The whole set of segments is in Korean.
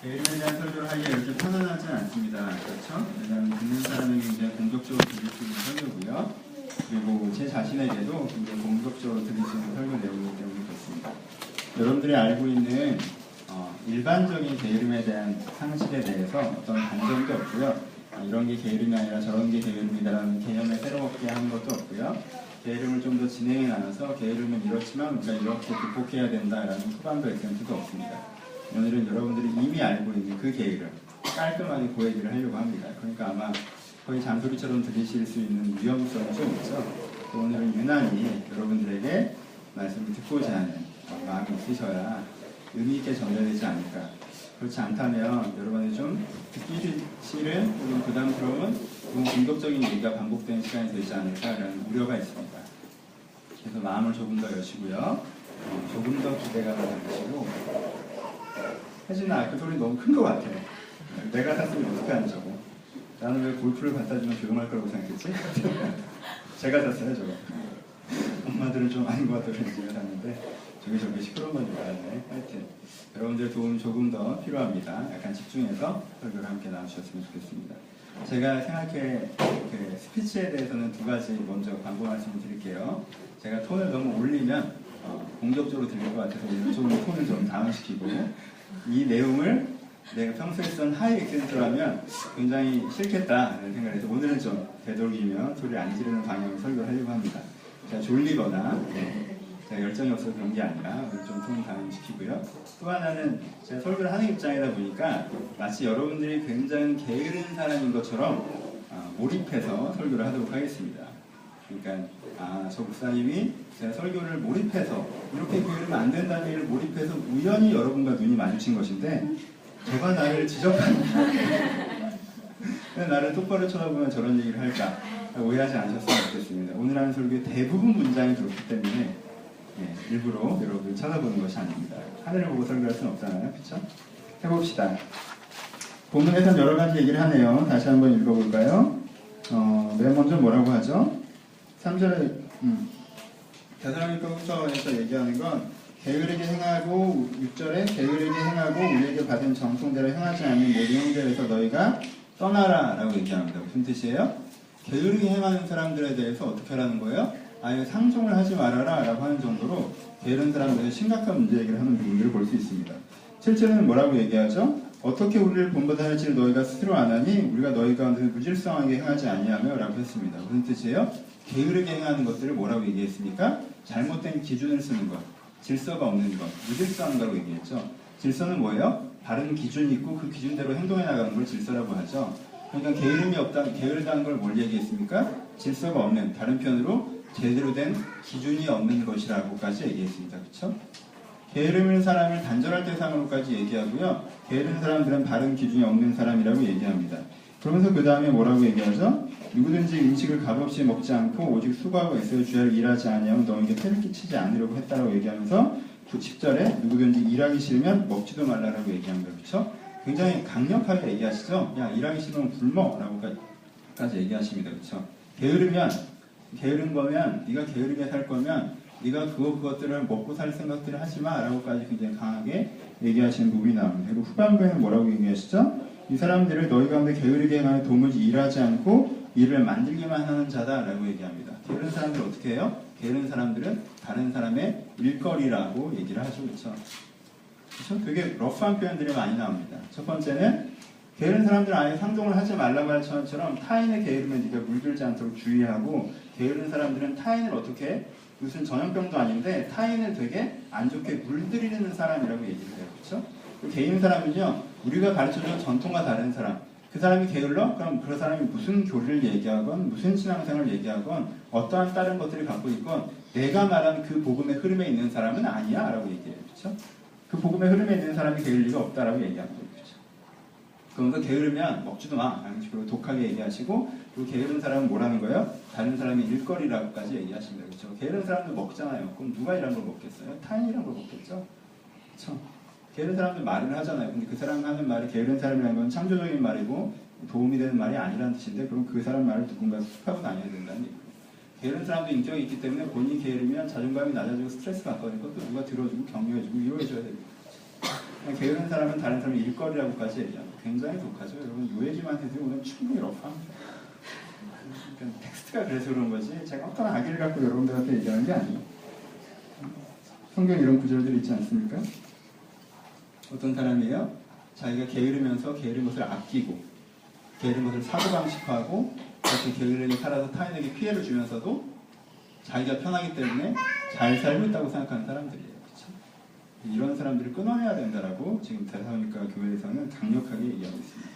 게으름에 대한 설교를 하기가 이렇게 편안하지 않습니다. 그렇죠? 왜냐하면 듣는 사람에게 굉장히 공격적으로 들릴 수 있는 설교고요. 그리고 제 자신에게도 굉장히 공격적으로 들릴 수 있는 설교 내용이기 때문에 그렇습니다. 여러분들이 알고 있는 일반적인 게으름에 대한 상식에 대해서 어떤 단정도 없고요. 이런 게 게으름이 아니라 저런 게 게으름이다라는 개념을 새롭게 하는 것도 없고요. 게으름을 좀 더 진행해 나눠서 게으름은 이렇지만 우리가 이렇게 극복해야 된다라는 후반부 액센트도 없습니다. 오늘은 여러분들이 이미 알고 있는 그 게으름 깔끔하게 고얘기를 하려고 합니다. 그러니까 아마 거의 잔소리처럼 들리실 수 있는 위험성이 좀 있죠. 오늘은 유난히 여러분들에게 말씀을 듣고자 하는 마음이 있으셔야 의미 있게 전달되지 않을까. 그렇지 않다면 여러분이 좀 듣기 싫은 혹은 부담스러운 혹은 공격적인 얘기가 반복되는 시간이 되지 않을까라는 우려가 있습니다. 그래서 마음을 조금 더 여시고요. 조금 더 기대감을 가지시고 혜진아 그 소리 너무 큰 것 같아. 내가 샀으면 어떡하니 저거. 나는 왜 골프를 갖다 주면 조용할 거라고 생각했지? 제가 샀어요 저거. 엄마들은 좀 아닌 것 같아서 제가 샀는데 저기 시끄러운 건 줄 알았네. 하여튼 여러분들의 도움 조금 더 필요합니다. 약간 집중해서 설교를 함께 나누셨으면 좋겠습니다. 제가 생각해 그 스피치에 대해서는 두 가지 먼저 광고 말씀을 드릴게요. 제가 톤을 너무 올리면 공격적으로 들릴 것 같아서 오늘 좀 톤을 좀 다운시키고 이 내용을 내가 평소에 쓴 하이 액센트라면 굉장히 싫겠다라는 생각을 해서 오늘은 좀 되도록이면 소리 안 지르는 방향으로 설교를 하려고 합니다. 제가 졸리거나 제가 열정이 없어서 그런 게 아니라 좀 톤을 다운시키고요. 또 하나는 제가 설교를 하는 입장이다 보니까 마치 여러분들이 굉장히 게으른 사람인 것처럼 몰입해서 설교를 하도록 하겠습니다. 그러니까 저 목사님이 제가 설교를 몰입해서 이렇게 게으르면 안 된다는 얘기를 몰입해서 우연히 여러분과 눈이 마주친 것인데 저가 나를 지적하는 나를 똑바로 쳐다보면 저런 얘기를 할까 오해하지 않으셨으면 좋겠습니다. 오늘 하는 설교의 대부분 문장이 그렇기 때문에 일부러 여러분들 쳐다보는 것이 아닙니다. 하늘을 보고 설교할 수는 없잖아요. 그렇죠? 해봅시다. 본문에서는 여러 가지 얘기를 하네요. 다시 한번 읽어볼까요? 맨 먼저 뭐라고 하죠? 3절에 데살로니가 후서에서 얘기하는 건 게으르게 행하고 6절에 게으르게 행하고 우리에게 받은 정통대로 행하지 않는 모든 형제에서 너희가 떠나라 라고 얘기합니다. 무슨 뜻이에요? 게으르게 행하는 사람들에 대해서 어떻게 하라는 거예요? 아예 상종을 하지 말아라 라고 하는 정도로 게으른 사람들의 심각한 문제 얘기를 하는 부분들을 볼 수 있습니다. 7절에는 뭐라고 얘기하죠? 어떻게 우리를 본받아할지를 너희가 스스로 아나니 우리가 너희 가운데 무질서하게 행하지 아니하며 라고 했습니다. 무슨 뜻이에요? 게으르게 행하는 것들을 뭐라고 얘기했습니까? 잘못된 기준을 쓰는 것, 질서가 없는 것, 무질서한 거라고 얘기했죠. 질서는 뭐예요? 바른 기준이 있고 그 기준대로 행동해 나가는 걸 질서라고 하죠. 그러니까 게으름이 없다, 게으르다는 걸 뭘 얘기했습니까? 질서가 없는, 다른 편으로 제대로 된 기준이 없는 것이라고까지 얘기했습니다. 그렇죠? 게으름인 사람을 단절할 대상으로까지 얘기하고요. 게으른 사람들은 바른 기준이 없는 사람이라고 얘기합니다. 그러면서 그 다음에 뭐라고 얘기하죠? 누구든지 음식을 값없이 먹지 않고 오직 수고하고 애써 주야를 일하지 아니하면 너에게 폐를 끼치지 않으려고 했다라고 얘기하면서 10절에 누구든지 일하기 싫으면 먹지도 말라라고 얘기합니다. 그렇죠? 굉장히 강력하게 얘기하시죠? 야 일하기 싫으면 굶어라고까지 얘기하십니다. 그렇죠? 게으른 거면 네가 게으르게 살 거면 네가 그것들을 먹고 살 생각들을 하지 마 라고까지 굉장히 강하게 얘기하시는 부분이 나옵니다. 그리고 후반부에는 뭐라고 얘기하시죠? 이 사람들을 너희 가운데 게으르게 행하여 도무지 일하지 않고 일을 만들기만 하는 자다라고 얘기합니다. 게으른 사람들 어떻게 해요? 게으른 사람들은 다른 사람의 일거리라고 얘기를 하죠. 그렇죠? 되게 러프한 표현들이 많이 나옵니다. 첫 번째는 게으른 사람들은 아예 상종을 하지 말라고 할 처럼 타인의 게으름에 네가 물들지 않도록 주의하고 게으른 사람들은 타인을 어떻게 무슨 전염병도 아닌데 타인을 되게 안 좋게 물들이는 사람이라고 얘기를 해요. 그렇죠? 게으른 사람은요, 우리가 가르쳐준 전통과 다른 사람, 그 사람이 게을러? 그럼 그 사람이 무슨 교리를 얘기하건 무슨 신앙생활을 얘기하건 어떠한 다른 것들을 갖고 있건 내가 말한 그 복음의 흐름에 있는 사람은 아니야 라고 얘기해요. 그렇죠? 그 복음의 흐름에 있는 사람이 게을릴 리가 없다라고 얘기합니다. 그렇죠? 그러면서 게으르면 먹지도 마 라는 식으로 독하게 얘기하시고 그리고 게으른 사람은 뭐라는 거예요? 다른 사람의 일거리라고까지 얘기하십니다. 그렇죠? 게으른 사람도 먹잖아요. 그럼 누가 이런 걸 먹겠어요? 타인이란 걸 먹겠죠? 그렇죠? 게으른 사람들 말을 하잖아요. 근데 그 사람 하는 말이 게으른 사람이라는 건 창조적인 말이고 도움이 되는 말이 아니라는 뜻인데 그럼 그 사람 말을 누군가 수습하고 다녀야 된다는 얘기예요. 게으른 사람도 인격이 있기 때문에 본인이 게으르면 자존감이 낮아지고 스트레스 받거든요. 그것도 누가 들어주고 격려해주고 위로해줘야 됩니다. 게으른 사람은 다른 사람의 일거리라고까지 얘기합니다. 굉장히 독하죠. 여러분 이 얘기만 해도 오늘 충분히 러프합니다. 그러니까 텍스트가 그래서 그런 거지 제가 어떤 악의를 갖고 여러분들한테 얘기하는 게 아니에요. 성경에 이런 구절들이 있지 않습니까? 어떤 사람이에요? 자기가 게으르면서 게으른 것을 아끼고 게으른 것을 사고방식화하고 그렇게 게으르게 살아서 타인에게 피해를 주면서도 자기가 편하기 때문에 잘 살고 있다고 생각하는 사람들이에요. 그렇죠? 이런 사람들을 끊어내야 된다라고 지금 데살로니가 교회에서는 강력하게 얘기하고 있습니다.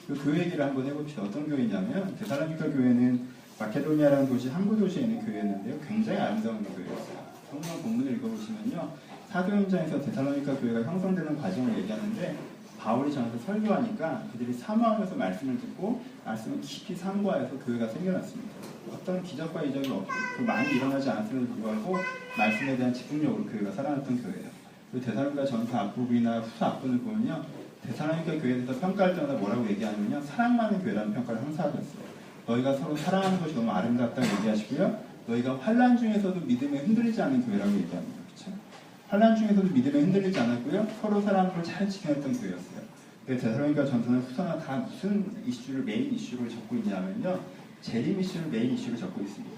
그 교회 얘기를 한번 해봅시다. 어떤 교회냐면 데살로니가 교회는 마케도니아라는 도시 항구 도시에 있는 교회였는데요. 굉장히 아름다운 교회였어요. 성경 본문을 읽어보시면요. 사도행전에서 데살로니가 교회가 형성되는 과정을 얘기하는데 바울이 전에서 설교하니까 그들이 사모하면서 말씀을 듣고 말씀을 깊이 상고하여서 교회가 생겨났습니다. 어떤 기적과 이적이 없고 많이 일어나지 않았음에도 불구하고 말씀에 대한 집중력으로 교회가 살아났던 교회예요. 그리고 데살로니가 전서 앞부분이나 후서 앞부분을 보면요. 데살로니가 교회에 대해서 평가할 때마다 뭐라고 얘기하냐면요. 사랑 많은 교회라는 평가를 항상 하고 있어요. 너희가 서로 사랑하는 것이 너무 아름답다고 얘기하시고요. 너희가 환난 중에서도 믿음에 흔들리지 않는 교회라고 얘기합니다. 그렇죠? 환난 중에서도 믿음에 흔들리지 않았고요. 서로 사랑하는 걸 잘 지켜냈던 교회였어요. 데살로니가 전서나 후서나 다 무슨 이슈를 메인 이슈로 적고 있냐면요. 재림 이슈를 메인 이슈로 적고 있습니다.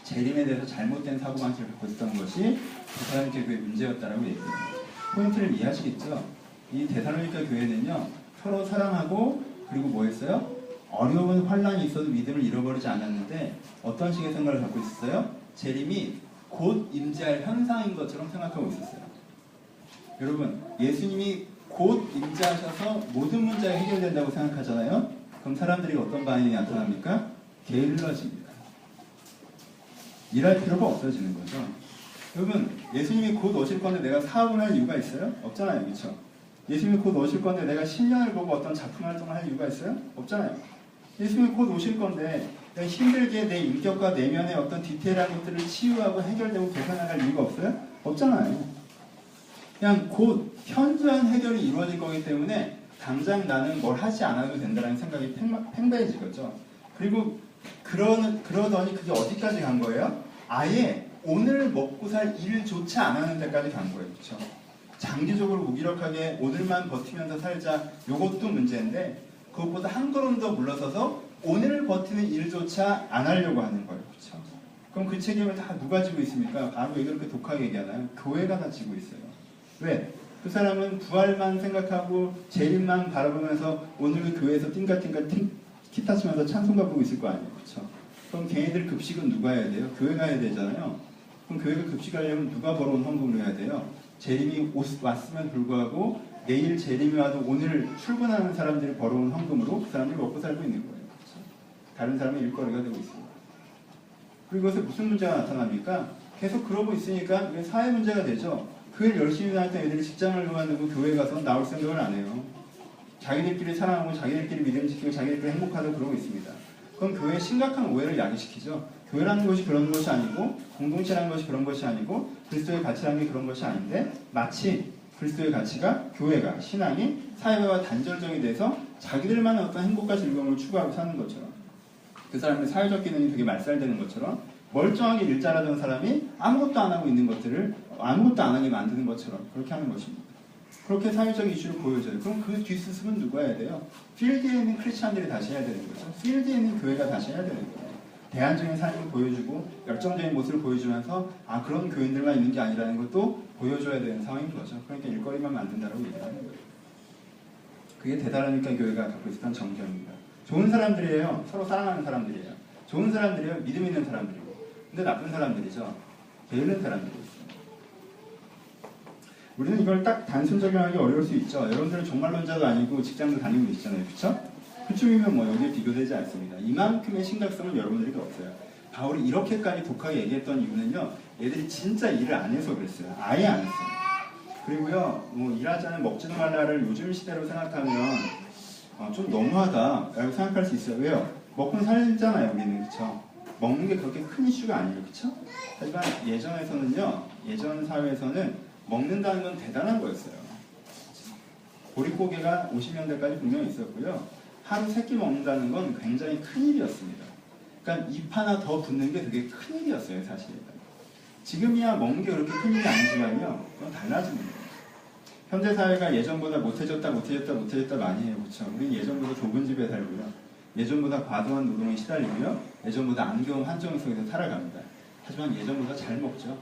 재림에 대해서 잘못된 사고방식을 갖고 있었던 것이 데살로니가 교회의 문제였다라고 얘기해요. 포인트를 이해하시겠죠? 이 데살로니가 교회는요. 서로 사랑하고 그리고 뭐 했어요? 어려운 환난이 있어도 믿음을 잃어버리지 않았는데 어떤 식의 생각을 갖고 있었어요? 재림이 곧 임재할 현상인 것처럼 생각하고 있었어요. 여러분, 예수님이 곧 임재하셔서 모든 문제가 해결된다고 생각하잖아요. 그럼 사람들이 어떤 반응이 나타납니까? 게을러집니다. 일할 필요가 없어지는 거죠. 여러분, 예수님이 곧 오실 건데 내가 사업을 할 이유가 있어요? 없잖아요. 그렇죠? 예수님이 곧 오실 건데 내가 10년을 보고 어떤 작품 활동을 할 이유가 있어요? 없잖아요. 예수님이 곧 오실 건데 내가 힘들게 내 인격과 내면의 어떤 디테일한 것들을 치유하고 해결되고 개선할 이유가 없어요? 없잖아요. 그냥 곧 현저한 해결이 이루어질 거기 때문에 당장 나는 뭘 하지 않아도 된다는 생각이 팽배해지겠죠. 그리고 그러더니 그게 어디까지 간 거예요? 아예 오늘 먹고 살 일조차 안 하는 데까지 간 거예요. 그렇죠? 장기적으로 무기력하게 오늘만 버티면서 살자 이것도 문제인데 그것보다 한 걸음 더 물러서서 오늘 버티는 일조차 안 하려고 하는 거예요. 그렇죠? 그럼 그 책임을 다 누가 지고 있습니까? 바로 왜 그렇게 독하게 얘기하나요? 교회가 다 지고 있어요. 왜? 그 사람은 부활만 생각하고 재림만 바라보면서 오늘 그 교회에서 띵가띵가 기타 치면서 찬송가 부르고 있을 거 아니에요. 그렇죠? 그럼 걔네들 급식은 누가 해야 돼요? 교회가 해야 되잖아요. 그럼 교회가 급식하려면 누가 벌어온 헌금을 해야 돼요? 재림이 왔으면 불구하고 내일 재림이 와도 오늘 출근하는 사람들이 벌어온 헌금으로 그 사람들이 먹고 살고 있는 거예요. 그렇죠? 다른 사람의 일거리가 되고 있습니다. 그리고 이것에 무슨 문제가 나타납니까? 계속 그러고 있으니까 이게 사회 문제가 되죠. 교회를 열심히 다녔던 애들이 직장을 그만두고 교회 가서 나올 생각을 안 해요. 자기들끼리 사랑하고 자기들끼리 믿음 지키고 자기들끼리 행복하다고 그러고 있습니다. 그럼 교회에 심각한 오해를 야기시키죠. 교회라는 것이 그런 것이 아니고 공동체라는 것이 그런 것이 아니고 그리스도의 가치라는 게 그런 것이 아닌데 마치 그리스도의 가치가 교회가 신앙이 사회와 단절정이 돼서 자기들만의 어떤 행복과 즐거움을 추구하고 사는 것처럼 그 사람의 사회적 기능이 되게 말살되는 것처럼 멀쩡하게 일 잘하던 사람이 아무것도 안 하고 있는 것들을 아무것도 안 하게 만드는 것처럼 그렇게 하는 것입니다. 그렇게 사회적 이슈를 보여줘요. 그럼 그 뒷수습은 누가 해야 돼요? 필드에 있는 크리스찬들이 다시 해야 되는 거죠. 필드에 있는 교회가 다시 해야 되는 거예요. 대안적인 삶을 보여주고 열정적인 모습을 보여주면서 그런 교인들만 있는 게 아니라는 것도 보여줘야 되는 상황인 거죠. 그러니까 일거리만 만든다라고 얘기하는 거예요. 그게 데살로니가 교회가 갖고 있었던 정경입니다. 좋은 사람들이에요. 서로 사랑하는 사람들이에요. 좋은 사람들이에요. 믿음 있는 사람들이고. 근데 나쁜 사람들이죠. 게으른 사람들이 있어요. 우리는 이걸 딱 단순 적용하기 어려울 수 있죠. 여러분들은 종말론자도 아니고 직장도 다니고 계시잖아요. 그렇죠? 그쪽이면 뭐 여기에 비교되지 않습니다. 이만큼의 심각성은 여러분들에게 없어요. 바울이 이렇게까지 독하게 얘기했던 이유는요. 얘들이 진짜 일을 안 해서 그랬어요. 아예 안 했어요. 그리고요. 뭐 일하지 않은 먹지도 말라를 요즘 시대로 생각하면 좀 너무하다 라고 생각할 수 있어요. 왜요? 먹고는 살잖아요. 우리는. 그렇죠? 먹는 게 그렇게 큰 이슈가 아니에요. 그렇죠? 하지만 예전에서는요. 예전 사회에서는 먹는다는 건 대단한 거였어요. 보릿고개가 50년대까지 분명히 있었고요. 하루 3끼 먹는다는 건 굉장히 큰일이었습니다. 그러니까 입 하나 더 붙는 게 되게 큰일이었어요. 사실. 지금이야 먹는 게 그렇게 큰일이 아니지만요. 그건 달라지는 거예요. 현대 사회가 예전보다 못해졌다 많이 해요. 그렇죠? 우리 예전보다 좁은 집에 살고요. 예전보다 과도한 노동에 시달리고요. 예전보다 안겨운 환경 속에서 살아갑니다. 하지만 예전보다 잘 먹죠.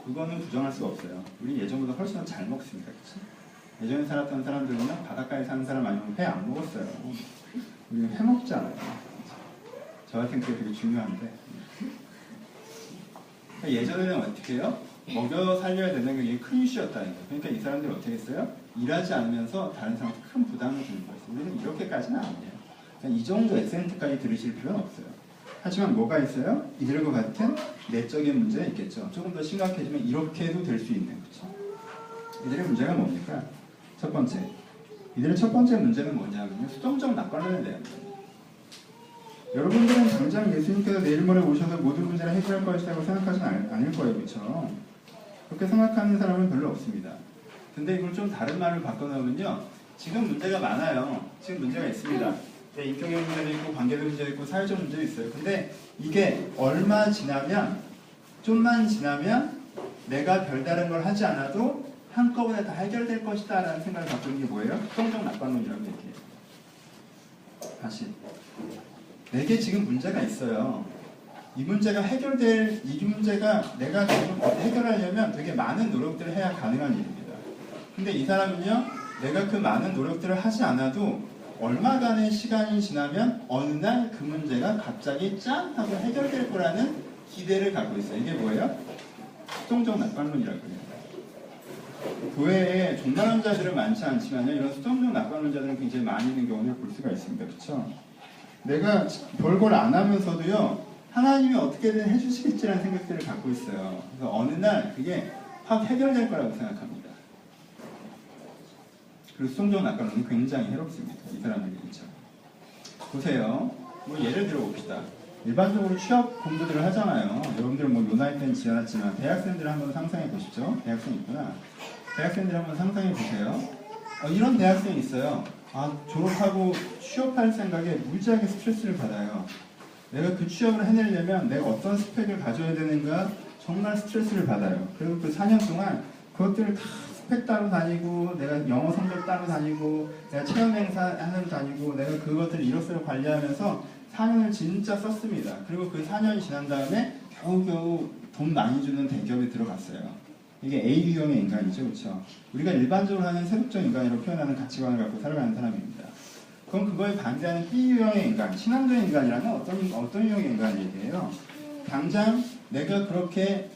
그거는 부정할 수가 없어요. 우리 예전보다 훨씬 더 잘 먹습니다. 그렇죠? 예전에 살았던 사람들은 바닷가에 사는 사람 아니면 회 안 먹었어요. 우리는 회 먹잖아요. 저한테는 그게 되게 중요한데. 예전에는 어떻게 해요? 먹여 살려야 되는 게 큰 이슈였다는 거예요. 그러니까 이 사람들이 어떻게 했어요? 일하지 않으면서 다른 사람한테 큰 부담을 주는 거예요. 우리는 이렇게까지는 아니에요. 그냥 이 정도 액센트까지 들으실 필요는 없어요. 하지만 뭐가 있어요? 이들과 같은 내적인 문제가 있겠죠. 조금 더 심각해지면 이렇게도 될 수 있는 거죠. 이들의 문제가 뭡니까? 첫 번째. 이들의 첫 번째 문제는 뭐냐면요. 수동적 낙관론에 대한 거예요. 여러분들은 당장 예수님께서 내일 모레 오셔서 모든 문제를 해결할 것이라고 생각하지는 않을 거예요. 그렇죠? 그렇게 생각하는 사람은 별로 없습니다. 근데 이걸 좀 다른 말을 바꿔놓으면요. 지금 문제가 많아요. 지금 문제가 있습니다. 인격의 문제도 있고 관계적 문제도 있고 사회적 문제도 있어요. 근데 이게 얼마 지나면 좀만 지나면 내가 별다른 걸 하지 않아도 한꺼번에 다 해결될 것이다 라는 생각을 갖고 있는 게 뭐예요? 수동적 낙관론이라고 얘기해요. 다시 내게 지금 문제가 있어요. 이 문제가 내가 지금 해결하려면 되게 많은 노력들을 해야 가능한 일입니다. 근데 이 사람은요, 내가 그 많은 노력들을 하지 않아도 얼마간의 시간이 지나면 어느 날 그 문제가 갑자기 짠 하고 해결될 거라는 기대를 갖고 있어요. 이게 뭐예요? 수동적 낙관론이라고 해요. 교회에 종말론자들은 많지 않지만요, 이런 수동적 낙관론자들은 굉장히 많이 있는 경우를 볼 수가 있습니다. 그렇죠? 내가 별걸 안 하면서도요, 하나님이 어떻게든 해주시겠지라는 생각들을 갖고 있어요. 그래서 어느 날 그게 확 해결될 거라고 생각합니다. 그리고 수동적 낙관론은 굉장히 해롭습니다. 이 사람에게. 그렇죠? 보세요. 뭐 예를 들어 봅시다. 일반적으로 취업 공부들을 하잖아요. 여러분들 뭐 요 나이 때는 지났지만 대학생들 한번 상상해 보시죠. 대학생 있구나. 대학생들 한번 상상해 보세요. 이런 대학생이 있어요. 졸업하고 취업할 생각에 무지하게 스트레스를 받아요. 내가 그 취업을 해내려면 내가 어떤 스펙을 가져야 되는가 정말 스트레스를 받아요. 그리고 그 4년 동안 그것들을 다 스펙 따로 다니고, 내가 영어 성적 따로 다니고, 내가 체험 행사 하는 다니고, 내가 그것들을 이력서를 관리하면서 4년을 진짜 썼습니다. 그리고 그 4년이 지난 다음에 겨우겨우 돈 많이 주는 대기업에 들어갔어요. 이게 A 유형의 인간이죠, 그렇죠? 우리가 일반적으로 하는 세속적 인간이라고 표현하는 가치관을 갖고 살아가는 사람입니다. 그럼 그거에 반대하는 B 유형의 인간, 신앙적인 인간이라면 어떤 유형의 인간이에요? 당장 내가 그렇게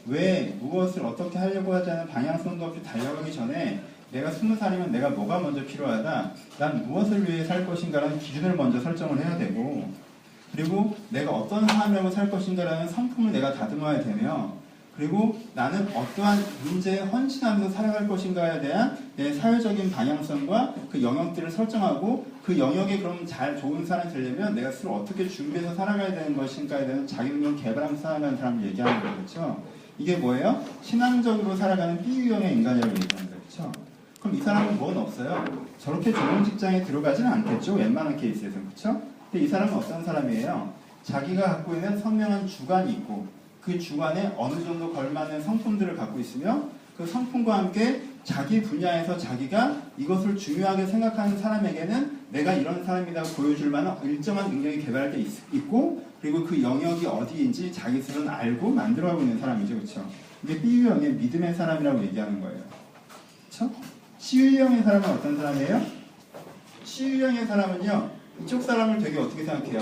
무엇을 어떻게 하려고 하지 않은 방향성도 없이 달려가기 전에 내가 20살이면 내가 뭐가 먼저 필요하다, 난 무엇을 위해 살 것인가라는 기준을 먼저 설정을 해야 되고, 그리고 내가 어떤 삶을 살 것인가라는 성품을 내가 다듬어야 되며, 그리고 나는 어떠한 문제에 헌신하면서 살아갈 것인가에 대한 내 사회적인 방향성과 그 영역들을 설정하고, 그 영역에 그럼 좋은 사람이 되려면 내가 스스로 어떻게 준비해서 살아가야 되는 것인가에 대한 자기 능력을 개발하면서 살아가는 사람을 얘기하는 거죠. 그렇죠? 이게 뭐예요? 신앙적으로 살아가는 B유형의 인간이라고 얘기하는 거죠. 그럼 이 사람은 뭐는 없어요? 저렇게 좋은 직장에 들어가지는 않겠죠? 웬만한 케이스에서. 그렇죠? 근데 이 사람은 어떤 사람이에요? 자기가 갖고 있는 선명한 주관이 있고, 그 주관에 어느 정도 걸맞는 성품들을 갖고 있으며, 그 성품과 함께 자기 분야에서 자기가 이것을 중요하게 생각하는 사람에게는 내가 이런 사람이라고 보여줄 만한 일정한 능력이 개발할 때 있고, 그리고 그 영역이 어디인지 자기 스스로는 알고 만들어가고 있는 사람이죠. 그렇죠? 이게 B유형의 믿음의 사람이라고 얘기하는 거예요. 그렇죠? C유형의 사람은 어떤 사람이에요? C유형의 사람은요, 이쪽 사람을 되게 어떻게 생각해요?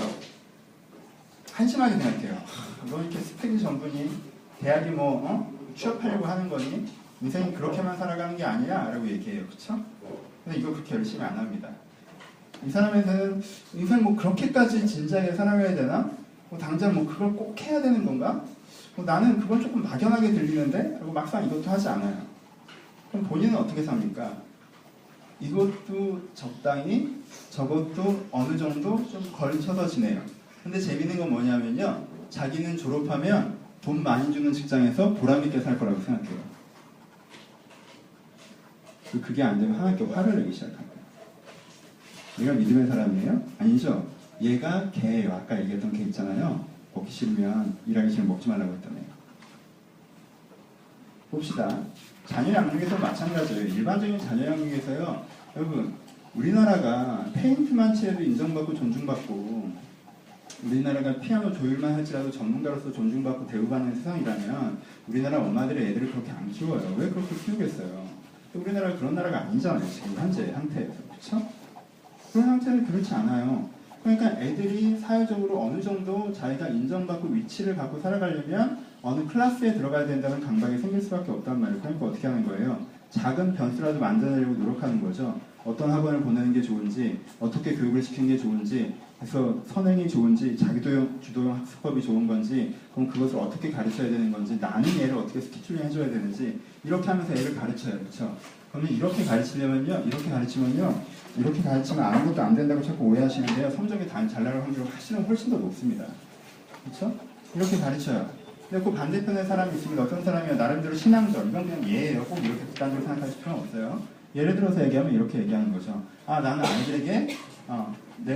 한심하게 생각해요. 너 이렇게 스펙이 전부니? 대학이 취업하려고 하는 거니? 인생이 그렇게만 살아가는 게 아니야? 라고 얘기해요. 그쵸? 근데 이거 그렇게 열심히 안 합니다. 이 사람한테는 인생 그렇게까지 진지하게 살아가야 되나? 당장 그걸 꼭 해야 되는 건가? 나는 그건 조금 막연하게 들리는데? 그리고 막상 이것도 하지 않아요. 그럼 본인은 어떻게 삽니까? 이것도 적당히, 저것도 어느 정도 좀 걸쳐서 지내요. 근데 재밌는 건 뭐냐면요, 자기는 졸업하면 돈 많이 주는 직장에서 보람있게 살 거라고 생각해요. 그게 안 되면 하나님께 화를 내기 시작합니다. 얘가 믿음의 사람이에요? 아니죠. 얘가 개예요. 아까 얘기했던 개 있잖아요. 먹기 싫으면, 일하기 싫으면 먹지 말라고 했다며요. 봅시다. 자녀 양육에서 마찬가지예요. 일반적인 자녀 양육에서요. 여러분 우리나라가 페인트만 칠해도 인정받고 존중받고 우리나라가 피아노 조율만 할지라도 전문가로서 존중받고 대우받는 세상이라면 우리나라 엄마들의 애들을 그렇게 안 키워요. 왜 그렇게 키우겠어요? 우리나라가 그런 나라가 아니잖아요. 지금 현재 상태에서. 그렇죠? 그런 상태는 그렇지 않아요. 그러니까 애들이 사회적으로 어느 정도 자기가 인정받고 위치를 갖고 살아가려면 어느 클래스에 들어가야 된다는 강박이 생길 수밖에 없단 말이에요. 그러니까 어떻게 하는 거예요? 작은 변수라도 만들어내려고 노력하는 거죠. 어떤 학원을 보내는 게 좋은지, 어떻게 교육을 시키는 게 좋은지, 그래서 선행이 좋은지, 자기도용, 주도형 학습법이 좋은 건지, 그럼 그것을 어떻게 가르쳐야 되는 건지, 나는 얘를 어떻게 스케줄링 해줘야 되는지, 이렇게 하면서 애를 가르쳐요. 그렇죠? 그러면 이렇게 가르치려면요, 이렇게 가르치면 아무것도 안 된다고 자꾸 오해하시는데요. 성적이 잘 나갈 확률은 사실은 훨씬 더 높습니다. 그렇죠? 이렇게 가르쳐요. 근데 그 반대편에 사람이 있으면 어떤 사람이 나름대로 신앙적, 이건 그냥 예예요. 꼭 이렇게 극단적으로 생각하실 필요는 없어요. 예를 들어서 얘기하면 이렇게 얘기하는 거죠. 나는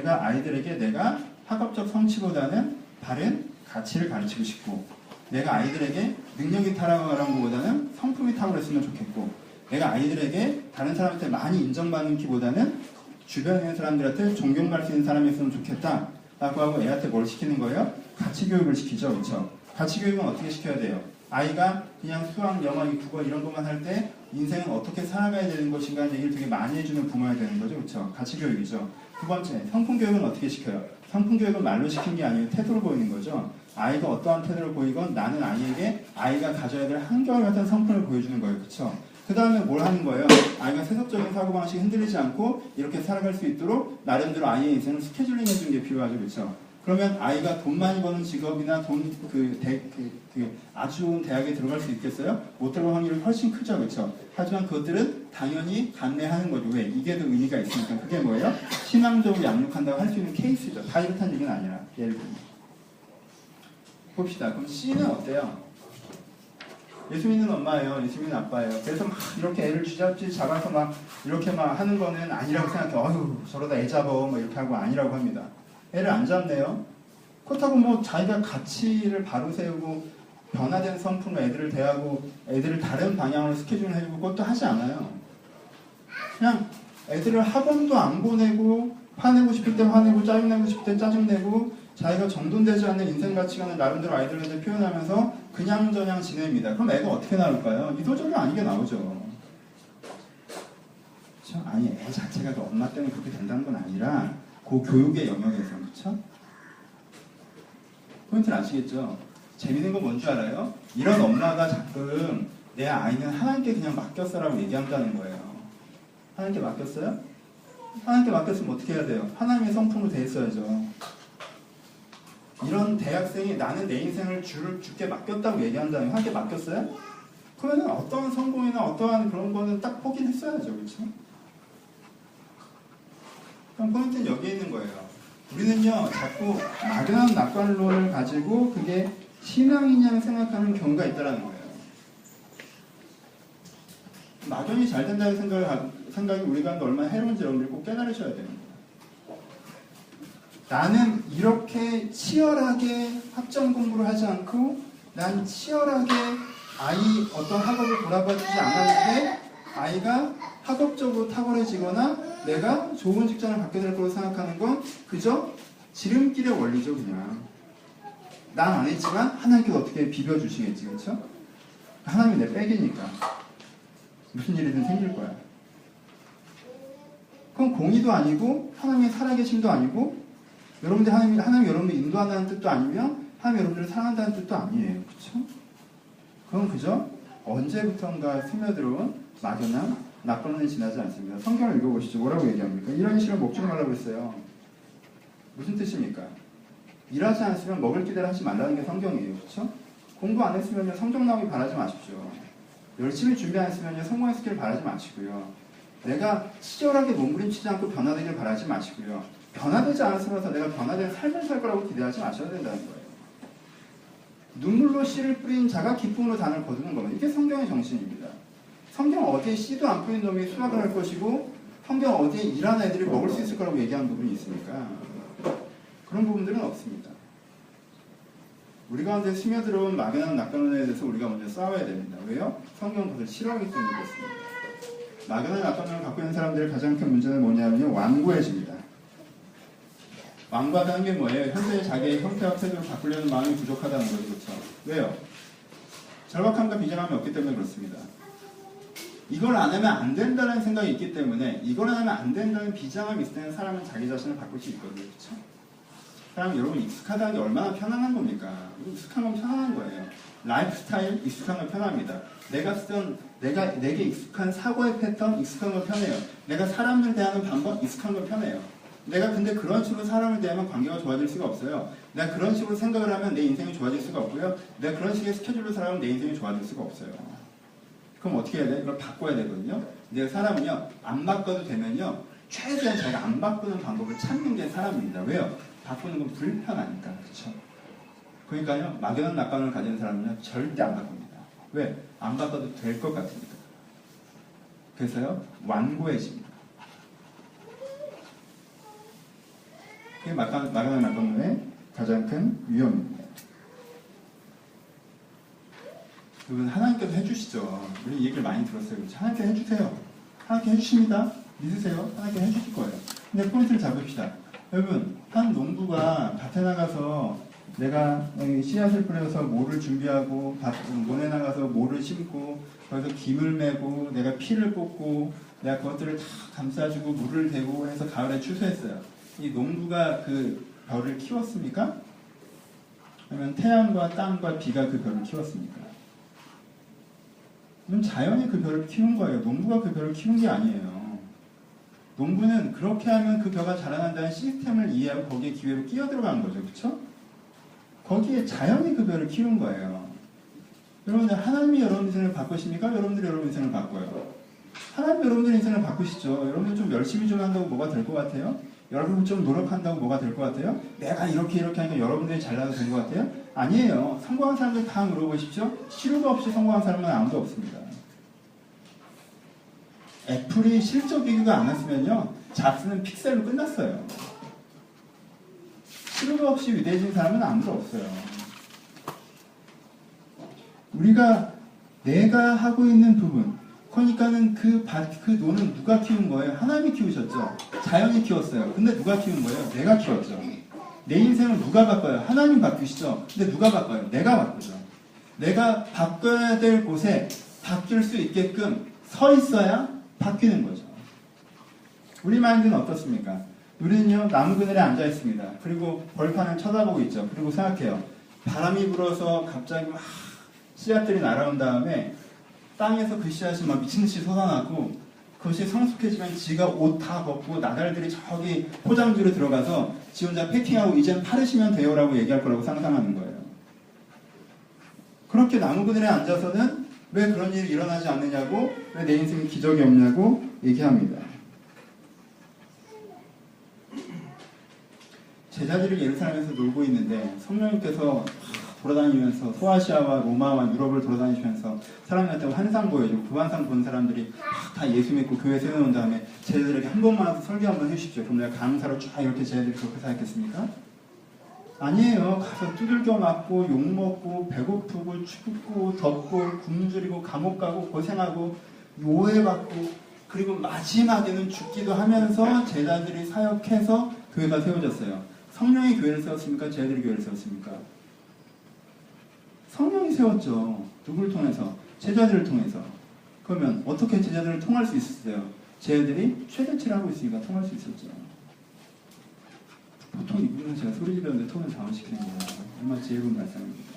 아이들에게 내가 학업적 성취보다는 바른 가치를 가르치고 싶고, 내가 아이들에게 능력이 탁월한 것보다는 성품이 탁월했으면 좋겠고, 내가 아이들에게 다른 사람한테 많이 인정받는 기보다는 주변에 있는 사람들한테 존경받을 수 있는 사람이었으면 좋겠다 라고 하고 애한테 뭘 시키는 거예요? 가치교육을 시키죠. 그렇죠? 가치교육은 어떻게 시켜야 돼요? 아이가 그냥 수학, 영어, 국어 이런 것만 할 때 인생은 어떻게 살아가야 되는 것인가 하는 얘기를 되게 많이 해주는 부모야 되는 거죠. 그렇죠? 가치교육이죠. 두 번째, 성품교육은 어떻게 시켜요? 성품교육은 말로 시킨 게 아니고 태도로 보이는 거죠. 아이가 어떠한 태도를 보이건 나는 아이에게 아이가 가져야 될 한결 같은 성품을 보여주는 거예요. 그렇죠? 그 다음에 뭘 하는 거예요? 아이가 세속적인 사고방식이 흔들리지 않고 이렇게 살아갈 수 있도록 나름대로 아이의 인생을 스케줄링 해주는 게 필요하죠. 그렇죠? 그러면 아이가 돈 많이 버는 직업이나 아주 좋은 대학에 들어갈 수 있겠어요? 못 들어갈 확률이 훨씬 크죠. 그렇죠? 하지만 그것들은 당연히 감내하는 거죠. 왜? 이게 더 의미가 있으니까. 그게 뭐예요? 신앙적으로 양육한다고 할 수 있는 케이스죠. 다 이렇다는 얘기는 아니라. 예를 들면. 봅시다. 그럼 C는 어때요? 예수 믿는 엄마예요. 예수 믿는 아빠예요. 그래서 막 이렇게 애를 쥐잡지 잡아서 막 이렇게 막 하는 거는 아니라고 생각해. 어휴, 저러다 애 잡어. 뭐 이렇게 하고 아니라고 합니다. 애를 안 잡네요. 그렇다고 뭐 자기가 가치를 바로 세우고 변화된 성품으로 애들을 대하고 애들을 다른 방향으로 스케줄을 해주고 그것도 하지 않아요. 그냥 애들을 학원도 안 보내고 화내고 싶을 때 화내고 짜증내고 싶을 때 짜증내고 자기가 정돈되지 않는 인생 가치관을 나름대로 아이들한테 표현하면서 그냥저냥 지냅니다. 그럼 애가 어떻게 나올까요? 이도저도 아니게 나오죠. 그렇죠? 아니 애 자체가 그 엄마 때문에 그렇게 된다는 건 아니라 그 교육의 영역에서. 그렇죠? 포인트는 아시겠죠? 재밌는 건 뭔지 알아요? 이런 엄마가 가끔 내 아이는 하나님께 그냥 맡겼어라고 얘기한다는 거예요. 하나님께 맡겼어요? 하나님께 맡겼으면 어떻게 해야 돼요? 하나님의 성품으로 대했어야죠. 이런 대학생이 나는 내 인생을 주께 맡겼다고 얘기한다면 하나님께 맡겼어요? 그러면 어떠한 성공이나 어떠한 그런 거는 딱 포기를 했어야죠. 그렇죠? 그럼 포인트는 여기에 있는 거예요. 우리는요, 자꾸 막연한 낙관론을 가지고 그게 신앙이냐고 생각하는 경우가 있다는 거예요. 막연히 잘 된다는 생각이 우리가 하는 게 얼마나 해로운지 여러분들이 꼭 깨달으셔야 됩니다. 나는 이렇게 치열하게 학점 공부를 하지 않고 난 치열하게 아이 어떤 학업을 돌아봐주지 않았는데 아이가 학업적으로 탁월해지거나 내가 좋은 직장을 갖게 될 거라고 생각하는 건 그저 지름길의 원리죠. 그냥 난 안 했지만 하나님께서 어떻게 비벼주시겠지. 그렇죠? 하나님이 내 백이니까 무슨 일이든 생길 거야. 그건 공의도 아니고 하나님의 살아계심도 아니고 여러분들 하나님 여러분들 인도한다는 뜻도 아니며 하나님 여러분들을 사랑한다는 뜻도 아니에요. 그렇죠? 그건 그저 언제부턴가 스며들어온 막연한 낙관론에 지나지 않습니다. 성경을 읽어보시죠. 뭐라고 얘기합니까? 일하기 싫으면 먹지 말라고 했어요. 무슨 뜻입니까? 일하지 않으면 먹을 기대를 하지 말라는 게 성경이에요. 그렇죠? 공부 안 했으면 성적 나오기 바라지 마십시오. 열심히 준비 안 했으면 성공했기를 바라지 마시고요. 내가 치열하게 몸부림치지 않고 변화되길 바라지 마시고요. 변화되지 않았으면서 내가 변화된 삶을 살 거라고 기대하지 마셔야 된다는 거예요. 눈물로 씨를 뿌린 자가 기쁨으로 단을 거두는 겁니다. 이게 성경의 정신입니다. 성경 어디에 씨도 안 뿌린 놈이 수확을 할 것이고 성경 어디에 일하는 애들이 먹을 수 있을 거라고 얘기하는 부분이 있습니까? 그런 부분들은 없습니다. 우리 가운데 스며들어온 막연한 낙관론에 대해서 우리가 먼저 싸워야 됩니다. 왜요? 성경은 그것을 싫어하기 때문에 그렇습니다. 막연한 낙관론을 갖고 있는 사람들의 가장 큰 문제는 뭐냐면요, 완고해집니다. 완고하다는 게 뭐예요? 현재 자기의 형태와 태도를 바꾸려는 마음이 부족하다는 거죠. 그렇죠? 왜요? 절박함과 비장함이 없기 때문에 그렇습니다. 이걸 안 하면 안 된다는 생각이 있기 때문에, 이걸 안 하면 안 된다는 비장함이 있을 때는 사람은 자기 자신을 바꿀 수 있거든요. 그렇죠? 사람 여러분, 익숙하다는 게 얼마나 편안한 겁니까? 익숙한 건 편안한 거예요. 라이프 스타일 익숙한 건 편합니다. 내게 익숙한 사고의 패턴 익숙한 건 편해요. 내가 사람을 대하는 방법 익숙한 건 편해요. 내가 근데 그런 식으로 사람을 대하면 관계가 좋아질 수가 없어요. 내가 그런 식으로 생각을 하면 내 인생이 좋아질 수가 없고요. 내가 그런 식의 스케줄로 살아가면 내 인생이 좋아질 수가 없어요. 그럼 어떻게 해야 돼? 이걸 바꿔야 되거든요. 근데 사람은요, 안 바꿔도 되면요, 최대한 자기가 안 바꾸는 방법을 찾는 게 사람입니다. 왜요? 바꾸는 건 불편하니까. 그렇죠? 그러니까요, 막연한 낙관을 가진 사람은요, 절대 안 바꿉니다. 왜? 안 바꿔도 될 것 같으니까. 그래서요, 완고해집니다. 그게 막연한 낙관론의 가장 큰 위험입니다. 여러분, 하나님께서 해주시죠. 우리 얘기를 많이 들었어요. 하나님께 해주세요. 하나님께 해주십니다. 믿으세요. 하나님께 해주실 거예요. 근데 포인트를 잡읍시다. 여러분, 한 농부가 밭에 나가서 내가 씨앗을 뿌려서 모를 준비하고 논에 나가서 모를 심고 거기서 김을 메고 내가 피를 뽑고 내가 그것들을 다 감싸주고 물을 대고 해서 가을에 추수했어요. 이 농부가 그 벼를 키웠습니까? 아니면 태양과 땅과 비가 그 벼를 키웠습니까? 그럼 자연이 그 벼를 키운 거예요. 농부가 그 벼를 키운 게 아니에요. 농부는 그렇게 하면 그 벼가 자라난다는 시스템을 이해하고 거기에 기회로 끼어들어간 거죠. 그렇죠? 거기에 자연이 그 벼를 키운 거예요. 여러분들, 하나님이 여러분 인생을 바꾸십니까? 여러분들이 여러분 인생을 바꿔요. 하나님이 여러분들 인생을 바꾸시죠. 여러분들 좀 열심히 좀 한다고 뭐가 될 것 같아요? 여러분 좀 노력한다고 뭐가 될 것 같아요? 내가 이렇게 하니까 여러분들이 잘나도 된 것 같아요? 아니에요. 성공한 사람들 다 물어보십시오. 시루가 없이 성공한 사람은 아무도 없습니다. 애플이 실적 비교가 안 났으면요, 잡스는 픽셀로 끝났어요. 시루가 없이 위대해진 사람은 아무도 없어요. 내가 하고 있는 부분, 그러니까는 그 논은 누가 키운 거예요? 하나님이 키우셨죠. 자연이 키웠어요. 근데 누가 키운 거예요? 내가 키웠죠. 내 인생을 누가 바꿔요? 하나님 바꾸시죠. 근데 누가 바꿔요? 내가 바꾸죠. 내가 바꿔야 될 곳에 바뀔 수 있게끔 서 있어야 바뀌는 거죠. 우리 마인드는 어떻습니까? 우리는요, 나무 그늘에 앉아 있습니다. 그리고 벌판을 쳐다보고 있죠. 그리고 생각해요. 바람이 불어서 갑자기 막 씨앗들이 날아온 다음에 땅에서 그 씨앗이 막 미친듯이 솟아나고 그것이 성숙해지면 지가 옷 다 벗고 나달들이 저기 포장지로 들어가서 지 혼자 패킹하고 이젠 파르시면 돼요라고 얘기할 거라고 상상하는 거예요. 그렇게 나무 그늘에 앉아서는 왜 그런 일이 일어나지 않느냐고, 왜 내 인생에 기적이 없냐고 얘기합니다. 제자들이 예루살렘에서 놀고 있는데 성령님께서 돌아다니면서 소아시아와 로마와 유럽을 돌아다니시면서 사람들한테 환상 보여주고 그 환상 본 사람들이 다 예수 믿고 교회 세워놓은 다음에 제자들에게 한 번만 와서 설교 한번 해주십시오. 그럼 내가 강사로 쫙 이렇게 제자들이 그렇게 살겠습니까? 아니에요. 가서 두들겨 맞고 욕먹고 배고프고 춥고 덥고 굶주리고 감옥 가고 고생하고 오해받고 그리고 마지막에는 죽기도 하면서 제자들이 사역해서 교회가 세워졌어요. 성령이 교회를 세웠습니까? 제자들이 교회를 세웠습니까? 성령이 세웠죠. 누구를 통해서? 제자들을 통해서. 그러면 어떻게 제자들을 통할 수 있었어요? 제자들이 최대치를 하고 있으니까 통할 수 있었죠. 보통 이분은 제가 소리 지르는데 톤을 잘못시키는 거예요. 얼마나 지혜로운 말씀입니다.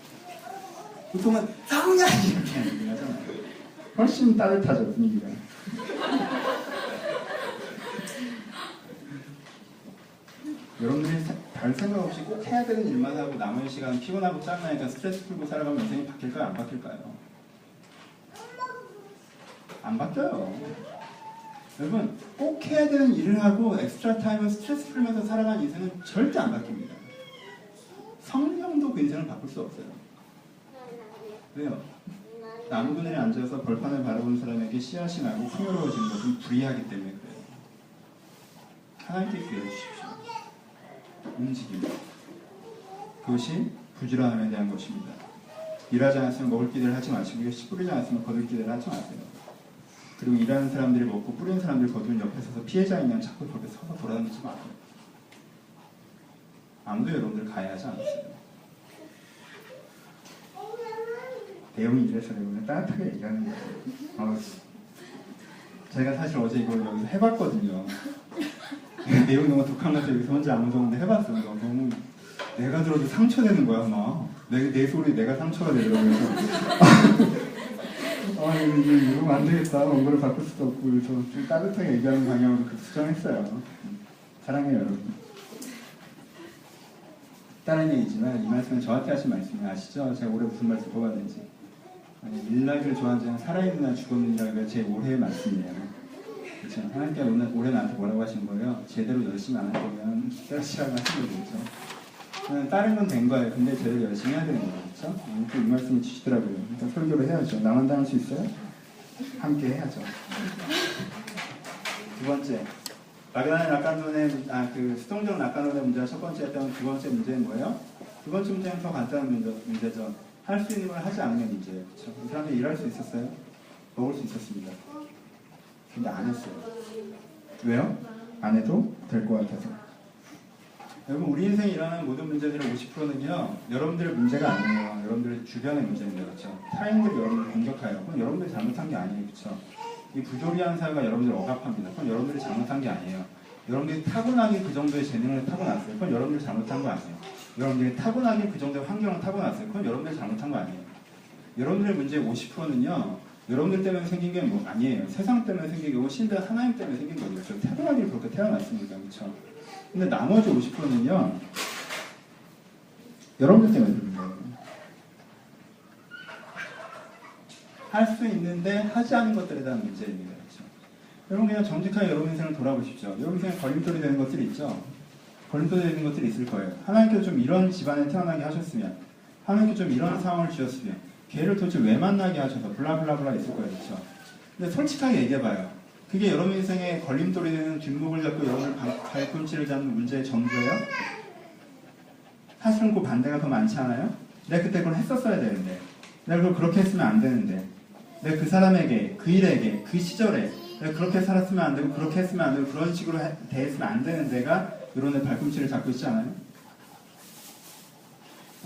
보통은 성령 이렇게 얘기하잖아요. 훨씬 따뜻하죠, 분위기가. 여러분들이 별 생각 없이 꼭 해야 되는 일만 하고 남은 시간 피곤하고 짱나니까 스트레스 풀고 살아가면 인생이 바뀔까요? 안 바뀔까요? 안 바뀌어요. 여러분, 꼭 해야 되는 일을 하고 엑스트라 타임을 스트레스 풀면서 살아가는 인생은 절대 안 바뀝니다. 성령도 그 인생을 바꿀 수 없어요. 왜요? 나무 그늘에 앉아서 벌판을 바라보는 사람에게 씨앗이 나고 풍요로워지는 것은 불이하기 때문에 그래요. 하나님께 기회해 주십시오. 움직임. 그것이 부지런함에 대한 것입니다. 일하지 않았으면 먹을 기대를 하지 마시고 씨 뿌리지 않았으면 거둘 기대를 하지 마세요. 그리고 일하는 사람들이 먹고 뿌리는 사람들이 거두는 옆에 서서 피해자인 양 자꾸 그렇게 서서 돌아다니지 마세요. 아무도 여러분들 가해하지 않았어요. 내용이 이래서 여러분들 따뜻하게 얘기하는 거예요. 제가 사실 어제 이걸 여기서 해봤거든요. 내용이 너무 독한 것 같아서 여기서 혼자 아무도 없는데 해봤어요. 너무 내가 들어도 상처되는 거야. 막 내 소리 내가 상처가 되더라고요. 이러면 안 되겠다. 원고를 바꿀 수도 없고 그래서 좀 따뜻하게 얘기하는 방향으로 수정했어요. 사랑해요 여러분. 다른 얘기지만 이 말씀은 저한테 하신 말씀이 아시죠? 제가 올해 무슨 말씀 뽑았는지. 일나기를 좋아하는 자는 살아있느냐 죽었느냐가 제 올해의 말씀이에요. 그렇죠? 하나님께 올해 나한테 뭐라고 하신 거예요? 제대로 열심히 안 할 거면 때려치라고 하신 거죠. 다른 건 된 거예요. 근데 제대로 열심히 해야 되는 거예요. 그렇죠? 이 말씀을 주시더라고요. 그러니까 설교를 해야죠. 나만 당할 수 있어요? 함께 해야죠. 두 번째, 마그나의 낙관론의 수동적 낙관론의 문제가 첫 번째였다면 두 번째 문제는 뭐예요? 두 번째 문제는 더 간단한 문제죠. 할 수 있는 걸 하지 않는 문제예요. 그렇죠? 이 사람들이 일할 수 있었어요? 먹을 수 있었습니다. 근데 안 했어요. 왜요? 안 해도 될 것 같아서. 여러분, 우리 인생에 일어나는 모든 문제들의 50%는요 여러분들의 문제가 아니에요. 여러분들의 주변의 문제입니다. 그렇죠? 타인들이 여러분을 공격해요. 그건 여러분들이 잘못한 게 아니에요. 그렇죠? 이 부조리한 사회가 여러분들을 억압합니다. 그건 여러분들이 잘못한 게 아니에요. 여러분들이 타고나게 그 정도의 재능을 타고났어요. 그건 여러분들이 잘못한 거 아니에요. 여러분들이 타고나게 그 정도의 환경을 타고났어요. 그건 여러분들이 잘못한 거 아니에요. 여러분들의 문제의 50%는요 여러분들 때문에 생긴 게 뭐 아니에요. 세상 때문에 생긴 거고 신들 하나님 때문에 생긴 거죠. 그렇죠? 태어나기를 그렇게 태어났으니까. 그렇죠? 근데 나머지 50%는요 여러분들 때문에 생긴 거예요. 할 수 있는데 하지 않은 것들에 대한 문제입니다. 그렇죠? 여러분 그냥 정직하게 여러분 인생을 돌아보십시오. 여러분 인생에 걸림돌이 되는 것들이 있죠. 걸림돌이 되는 것들이 있을 거예요. 하나님께서 좀 이런 집안에 태어나게 하셨으면, 하나님께서 좀 이런 상황을 주셨으면, 걔를 도대체 왜 만나게 하셔서 블라블라블라 있을 거예요. 그렇죠? 근데 솔직하게 얘기해봐요. 그게 여러분 인생에 걸림돌이 되는 뒷목을 잡고 여러분을 발꿈치를 잡는 문제의 전부예요? 사실은 그 반대가 더 많지 않아요? 내가 그때 그걸 했었어야 되는데, 내가 그걸 그렇게 했으면 안 되는데, 내가 그 사람에게, 그 일에게, 그 시절에 내가 그렇게 살았으면 안 되고 그렇게 했으면 안 되고 그런 식으로 대했으면 안 되는 데가 여러분의 발꿈치를 잡고 있지 않아요?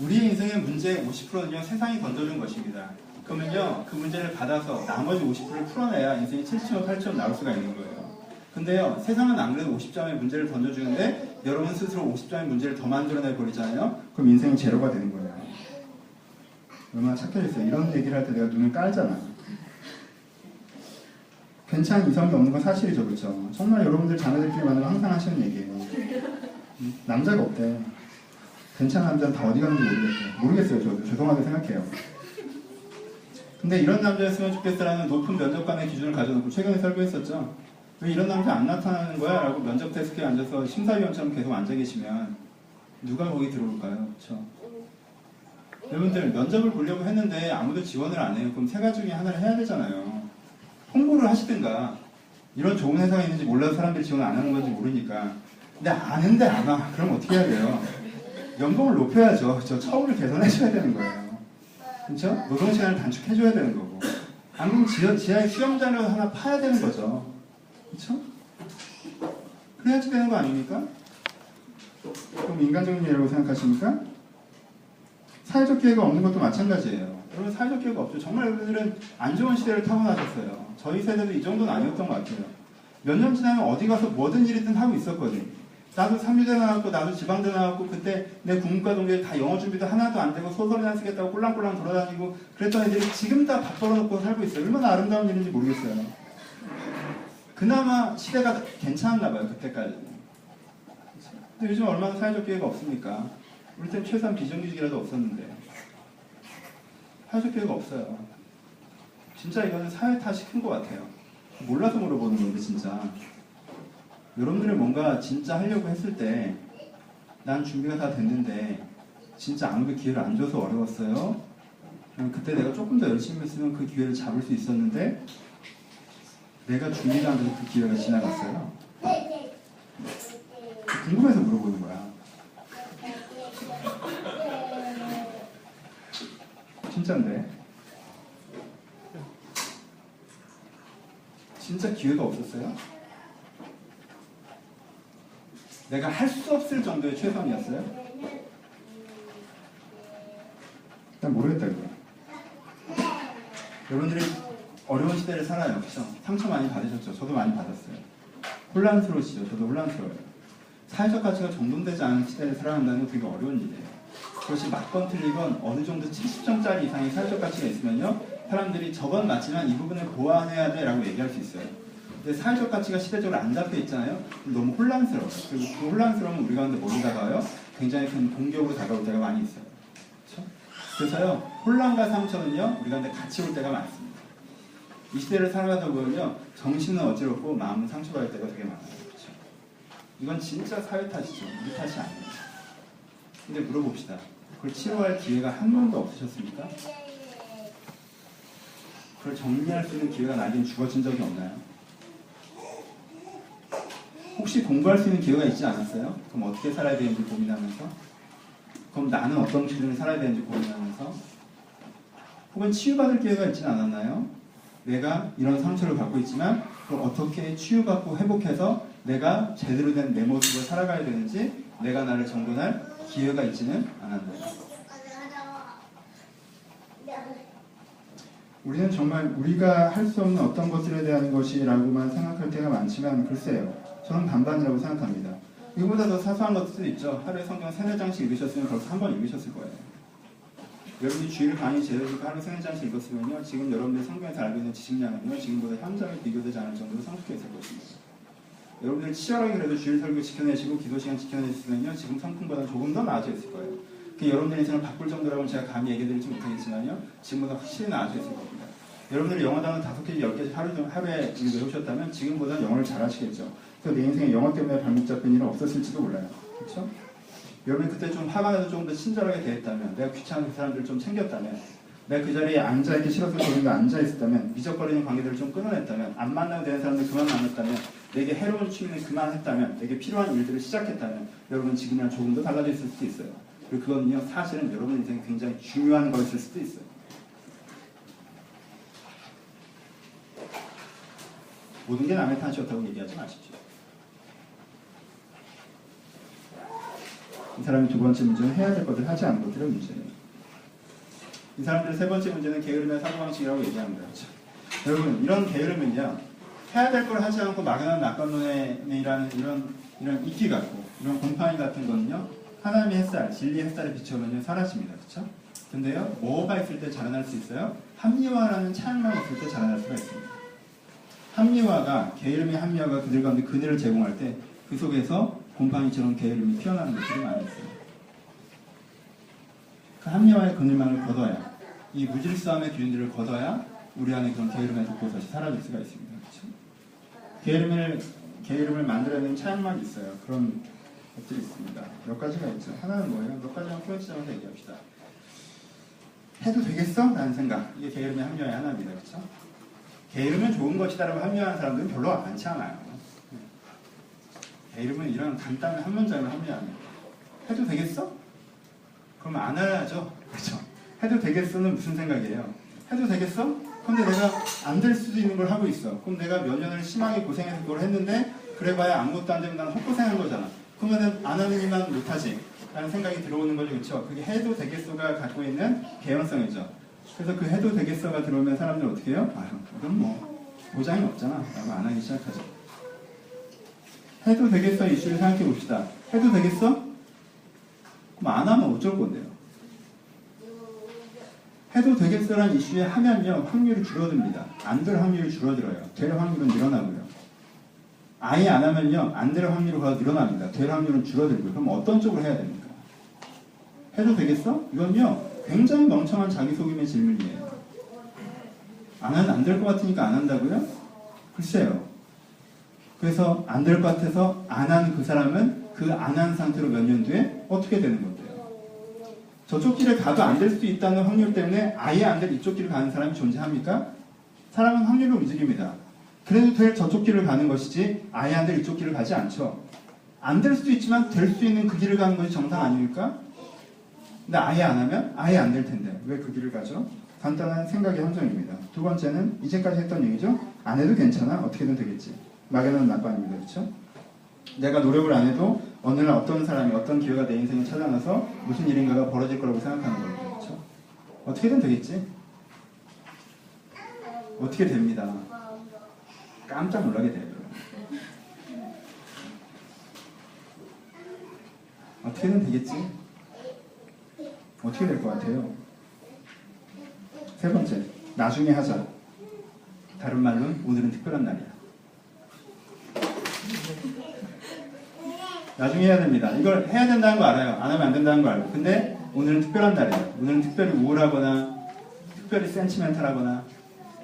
우리의 인생의 문제의 50%는요 세상이 던져준 것입니다. 그러면요 그 문제를 받아서 나머지 50%를 풀어내야 인생이 7점, 8점 나올 수가 있는 거예요. 근데요 세상은 안 그래도 50점의 문제를 던져주는데 여러분 스스로 50점의 문제를 더 만들어내 버리잖아요. 그럼 인생이 제로가 되는 거예요. 얼마나 착해졌어요. 이런 얘기를 할 때 내가 눈을 깔잖아. 괜찮은 이성이 없는 건 사실이죠. 그렇죠? 정말 여러분들 자매들끼리 만나면 항상 하시는 얘기예요. 남자가 없대. 괜찮은 남자는 다 어디 가는지 모르겠어요. 저도 죄송하게 생각해요. 근데 이런 남자였으면 좋겠다라는 높은 면접관의 기준을 가져놓고 최근에 설교했었죠. 왜 이런 남자 안 나타나는 거야? 라고 면접 데스크에 앉아서 심사위원처럼 계속 앉아 계시면 누가 거기 들어올까요? 그렇죠? 여러분들 면접을 보려고 했는데 아무도 지원을 안 해요. 그럼 세 가지 중에 하나를 해야 되잖아요. 홍보를 하시든가. 이런 좋은 회사가 있는지 몰라서 사람들이 지원 안 하는 건지 모르니까. 근데 아는데 안 와. 그럼 어떻게 해야 돼요? 연봉을 높여야죠. 저 처우를 개선해줘야 되는 거예요. 그렇죠? 노동시간을 단축해줘야 되는 거고. 안 그러면 지하에 수영장이라도 하나 파야 되는 거죠. 그렇죠? 그래야지 되는 거 아닙니까? 그럼 인간적인 일이라고 생각하십니까? 사회적 기회가 없는 것도 마찬가지예요. 여러분 사회적 기회가 없죠. 정말 여러분들은 안 좋은 시대를 타고나셨어요. 저희 세대도 이 정도는 아니었던 것 같아요. 몇 년 지나면 어디 가서 뭐든 일이든 하고 있었거든. 나도 3유대 나왔고 나도 지방대 나왔고 그때 내 국문과 동기에 다 영어 준비도 하나도 안 되고 소설이나 쓰겠다고 꼴랑꼴랑 돌아다니고 그랬던 애들이 지금 다 밥 벌어놓고 살고 있어요. 얼마나 아름다운 일인지 모르겠어요. 그나마 시대가 괜찮았나 봐요. 그때까지는. 근데 요즘 얼마나 사회적 기회가 없습니까? 우리 때는 최소한 비정규직이라도 없었는데 사회적 기회가 없어요. 진짜 이거는 사회 탓이 큰 것 같아요. 몰라서 물어보는 건데 진짜 여러분들이 뭔가 진짜 하려고 했을 때 난 준비가 다 됐는데 진짜 아무도 기회를 안 줘서 어려웠어요. 그때 내가 조금 더 열심히 했으면 그 기회를 잡을 수 있었는데 내가 준비가 안 돼서 그 기회가 지나갔어요. 궁금해서 물어보는 거야. 진짜인데. 진짜 기회가 없었어요? 내가 할 수 없을 정도의 최선이었어요? 난 모르겠다 이거. 여러분들이 어려운 시대를 살아요. 그렇죠? 상처 많이 받으셨죠? 저도 많이 받았어요. 혼란스러우시죠? 저도 혼란스러워요. 사회적 가치가 정돈되지 않은 시대를 살아간다는 건 되게 어려운 일이에요. 그것이 맞건 틀리건 어느 정도 70점짜리 이상의 사회적 가치가 있으면요, 사람들이 저건 맞지만 이 부분을 보완해야 돼 라고 얘기할 수 있어요. 근데 사회적 가치가 시대적으로 안 잡혀 있잖아요. 너무 혼란스러워요. 그리고 그 혼란스러움은 우리 가운데 모르다가요, 굉장히 큰 공격으로 다가올 때가 많이 있어요. 그렇죠? 그래서요, 혼란과 상처는요, 우리 가운데 같이 올 때가 많습니다. 이 시대를 살아가다 보면요, 정신은 어지럽고 마음은 상처받을 때가 되게 많아요. 그렇죠? 이건 진짜 사회 탓이죠. 우리 탓이 아니에요. 근데 물어봅시다. 그걸 치료할 기회가 한 번도 없으셨습니까? 그걸 정리할 수 있는 기회가 나에겐 주어진 적이 없나요? 혹시 공부할 수 있는 기회가 있지 않았어요? 그럼 어떻게 살아야 되는지 고민하면서? 그럼 나는 어떤 기준으로 살아야 되는지 고민하면서? 혹은 치유받을 기회가 있지는 않았나요? 내가 이런 상처를 갖고 있지만 그걸 어떻게 치유받고 회복해서 내가 제대로 된 내 모습을 살아가야 되는지 내가 나를 정돈할 기회가 있지는 않았나요? 우리는 정말 우리가 할 수 없는 어떤 것들에 대한 것이라고만 생각할 때가 많지만 글쎄요. 저는 반반이라고 생각합니다. 이거보다 더 사소한 것들도 있죠. 하루에 성경 3-4장씩 읽으셨으면 벌써 한 번 읽으셨을 거예요. 여러분이 주일 강의 제대로 하루 3-4장씩 읽었으면요, 지금 여러분들 성경에서 알고 있는 지식량은요, 지금보다 현장에 비교되지 않을 정도로 성숙해있을 것입니다. 여러분들 치열하게 그래도 주일 설교 지켜내시고 기도 시간 지켜내셨으면요, 지금 성품보다 조금 더 나아져 있을 거예요. 그 여러분들 인생을 바꿀 정도라고는 제가 감히 얘기해드리지 못하겠지만요, 지금보다 확실히 나아져 있을 겁니다. 여러분들이 영어 단어 5개, 10개씩 하루에 외우셨다면 지금보다 영어를 잘하시겠죠. 그래서 내 인생에 영어 때문에 발목 잡힌 일은 없었을지도 몰라요. 그렇죠? 여러분이 그때 좀 화가 나서 조금 더 친절하게 대했다면, 내가 귀찮은 사람들을 좀 챙겼다면, 내가 그 자리에 앉아있기 싫어서 조금 앉아있었다면, 미적거리는 관계들을 좀 끊어냈다면, 안 만나도 되는 사람들 그만 만났다면, 내게 해로운 취미를 그만했다면, 내게 필요한 일들을 시작했다면, 여러분은 지금이랑 조금 더 달라졌을 수도 있어요. 그리고 그거는요, 사실은 여러분 인생에 굉장히 중요한 거였을 수도 있어요. 모든 게 남의 탓이었다고 얘기하지 마십시오. 이 사람이 두 번째 문제는 해야 될 것을 하지 않은 것들의 문제예요. 이 사람들의 세 번째 문제는 게으름의 사고방식이라고 얘기합니다. 그렇죠? 여러분, 이런 게으름은요, 해야 될 걸 하지 않고 막연한 낙관론이라는 이런 이끼 같고, 이런 곰팡이 같은 거는요, 하나님의 햇살, 진리의 햇살에 비추면요, 사라집니다. 그렇죠? 근데요, 뭐가 있을 때 자라날 수 있어요? 합리화라는 차양만 있을 때 자라날 수가 있습니다. 합리화가, 게으름의 합리화가 그들 가운데 그늘을 제공할 때, 그 속에서 곰팡이처럼 게으름이 피어나는 것들이 많이 있어요. 그 합리화의 그늘망을 걷어야, 이 무질서함의 기운들을 걷어야 우리 안에 그런 게으름의 독보섯이 사라질 수가 있습니다. 그렇죠? 게으름을 만들어내는 차양막이 있어요. 그런 것들이 있습니다. 몇 가지가 있죠. 하나는 뭐예요? 몇 가지만 표현시장에서 얘기합시다. 해도 되겠어? 라는 생각. 이게 게으름의 합리화의 하나입니다. 그렇죠? 게으름은 좋은 것이다라고 합리화하는 사람들은 별로 많지 않아요. 게으름은 이런 간단한 한 문장으로 합리화합니다. 해도 되겠어? 그러면 안 해야죠. 그렇죠? 해도 되겠어는 무슨 생각이에요? 해도 되겠어? 근데 내가 안 될 수도 있는 걸 하고 있어. 그럼 내가 몇 년을 심하게 고생해서 그걸 했는데 그래봐야 아무것도 안 되면 난 헛고생한 거잖아. 그러면 안 하는 일만 못하지 라는 생각이 들어오는 거죠. 그렇죠? 그게 해도 되겠어가 갖고 있는 개연성이죠. 그래서 그 해도 되겠어가 들어오면 사람들은 어떻게 해요? 아유, 이건 뭐 보장이 없잖아 라고 안 하기 시작하죠. 해도 되겠어 이슈를 생각해 봅시다. 해도 되겠어? 그럼 안 하면 어쩔 건데요? 해도 되겠어라는 이슈에 하면요, 확률이 줄어듭니다. 안 될 확률이 줄어들어요. 될 확률은 늘어나고요. 아예 안 하면요, 안 될 확률이 더 늘어납니다. 될 확률은 줄어들고요. 그럼 어떤 쪽으로 해야 됩니까? 해도 되겠어? 이건요, 굉장히 멍청한 자기속임의 질문이에요. 안 하면 안 될 것 같으니까 안 한다고요? 글쎄요. 그래서 안 될 것 같아서 안 한 그 사람은 그 안 한 상태로 몇 년 뒤에 어떻게 되는 건데요? 저쪽 길을 가도 안 될 수도 있다는 확률 때문에 아예 안 될 이쪽 길을 가는 사람이 존재합니까? 사람은 확률로 움직입니다. 그래도 될 저쪽 길을 가는 것이지 아예 안 될 이쪽 길을 가지 않죠. 안 될 수도 있지만 될 수 있는 그 길을 가는 것이 정상 아닙니까? 근데 아예 안 하면 아예 안 될 텐데 왜 그 길을 가죠? 간단한 생각의 함정입니다. 두 번째는 이제까지 했던 얘기죠. 안 해도 괜찮아. 어떻게든 되겠지. 막연한 낙관입니다. 그렇죠? 내가 노력을 안 해도 어느 날 어떤 사람이 어떤 기회가 내 인생에 찾아나서 무슨 일인가가 벌어질 거라고 생각하는 거예요. 그렇죠? 어떻게든 되겠지. 어떻게 됩니다. 깜짝 놀라게 돼요. 어떻게든 되겠지. 어떻게 될 것 같아요? 세 번째, 나중에 하자. 다른 말로는 오늘은 특별한 날이야. 나중에 해야 됩니다. 이걸 해야 된다는 거 알아요. 안 하면 안 된다는 거 알고. 근데 오늘은 특별한 날이에요. 오늘은 특별히 우울하거나 특별히 센치멘탈하거나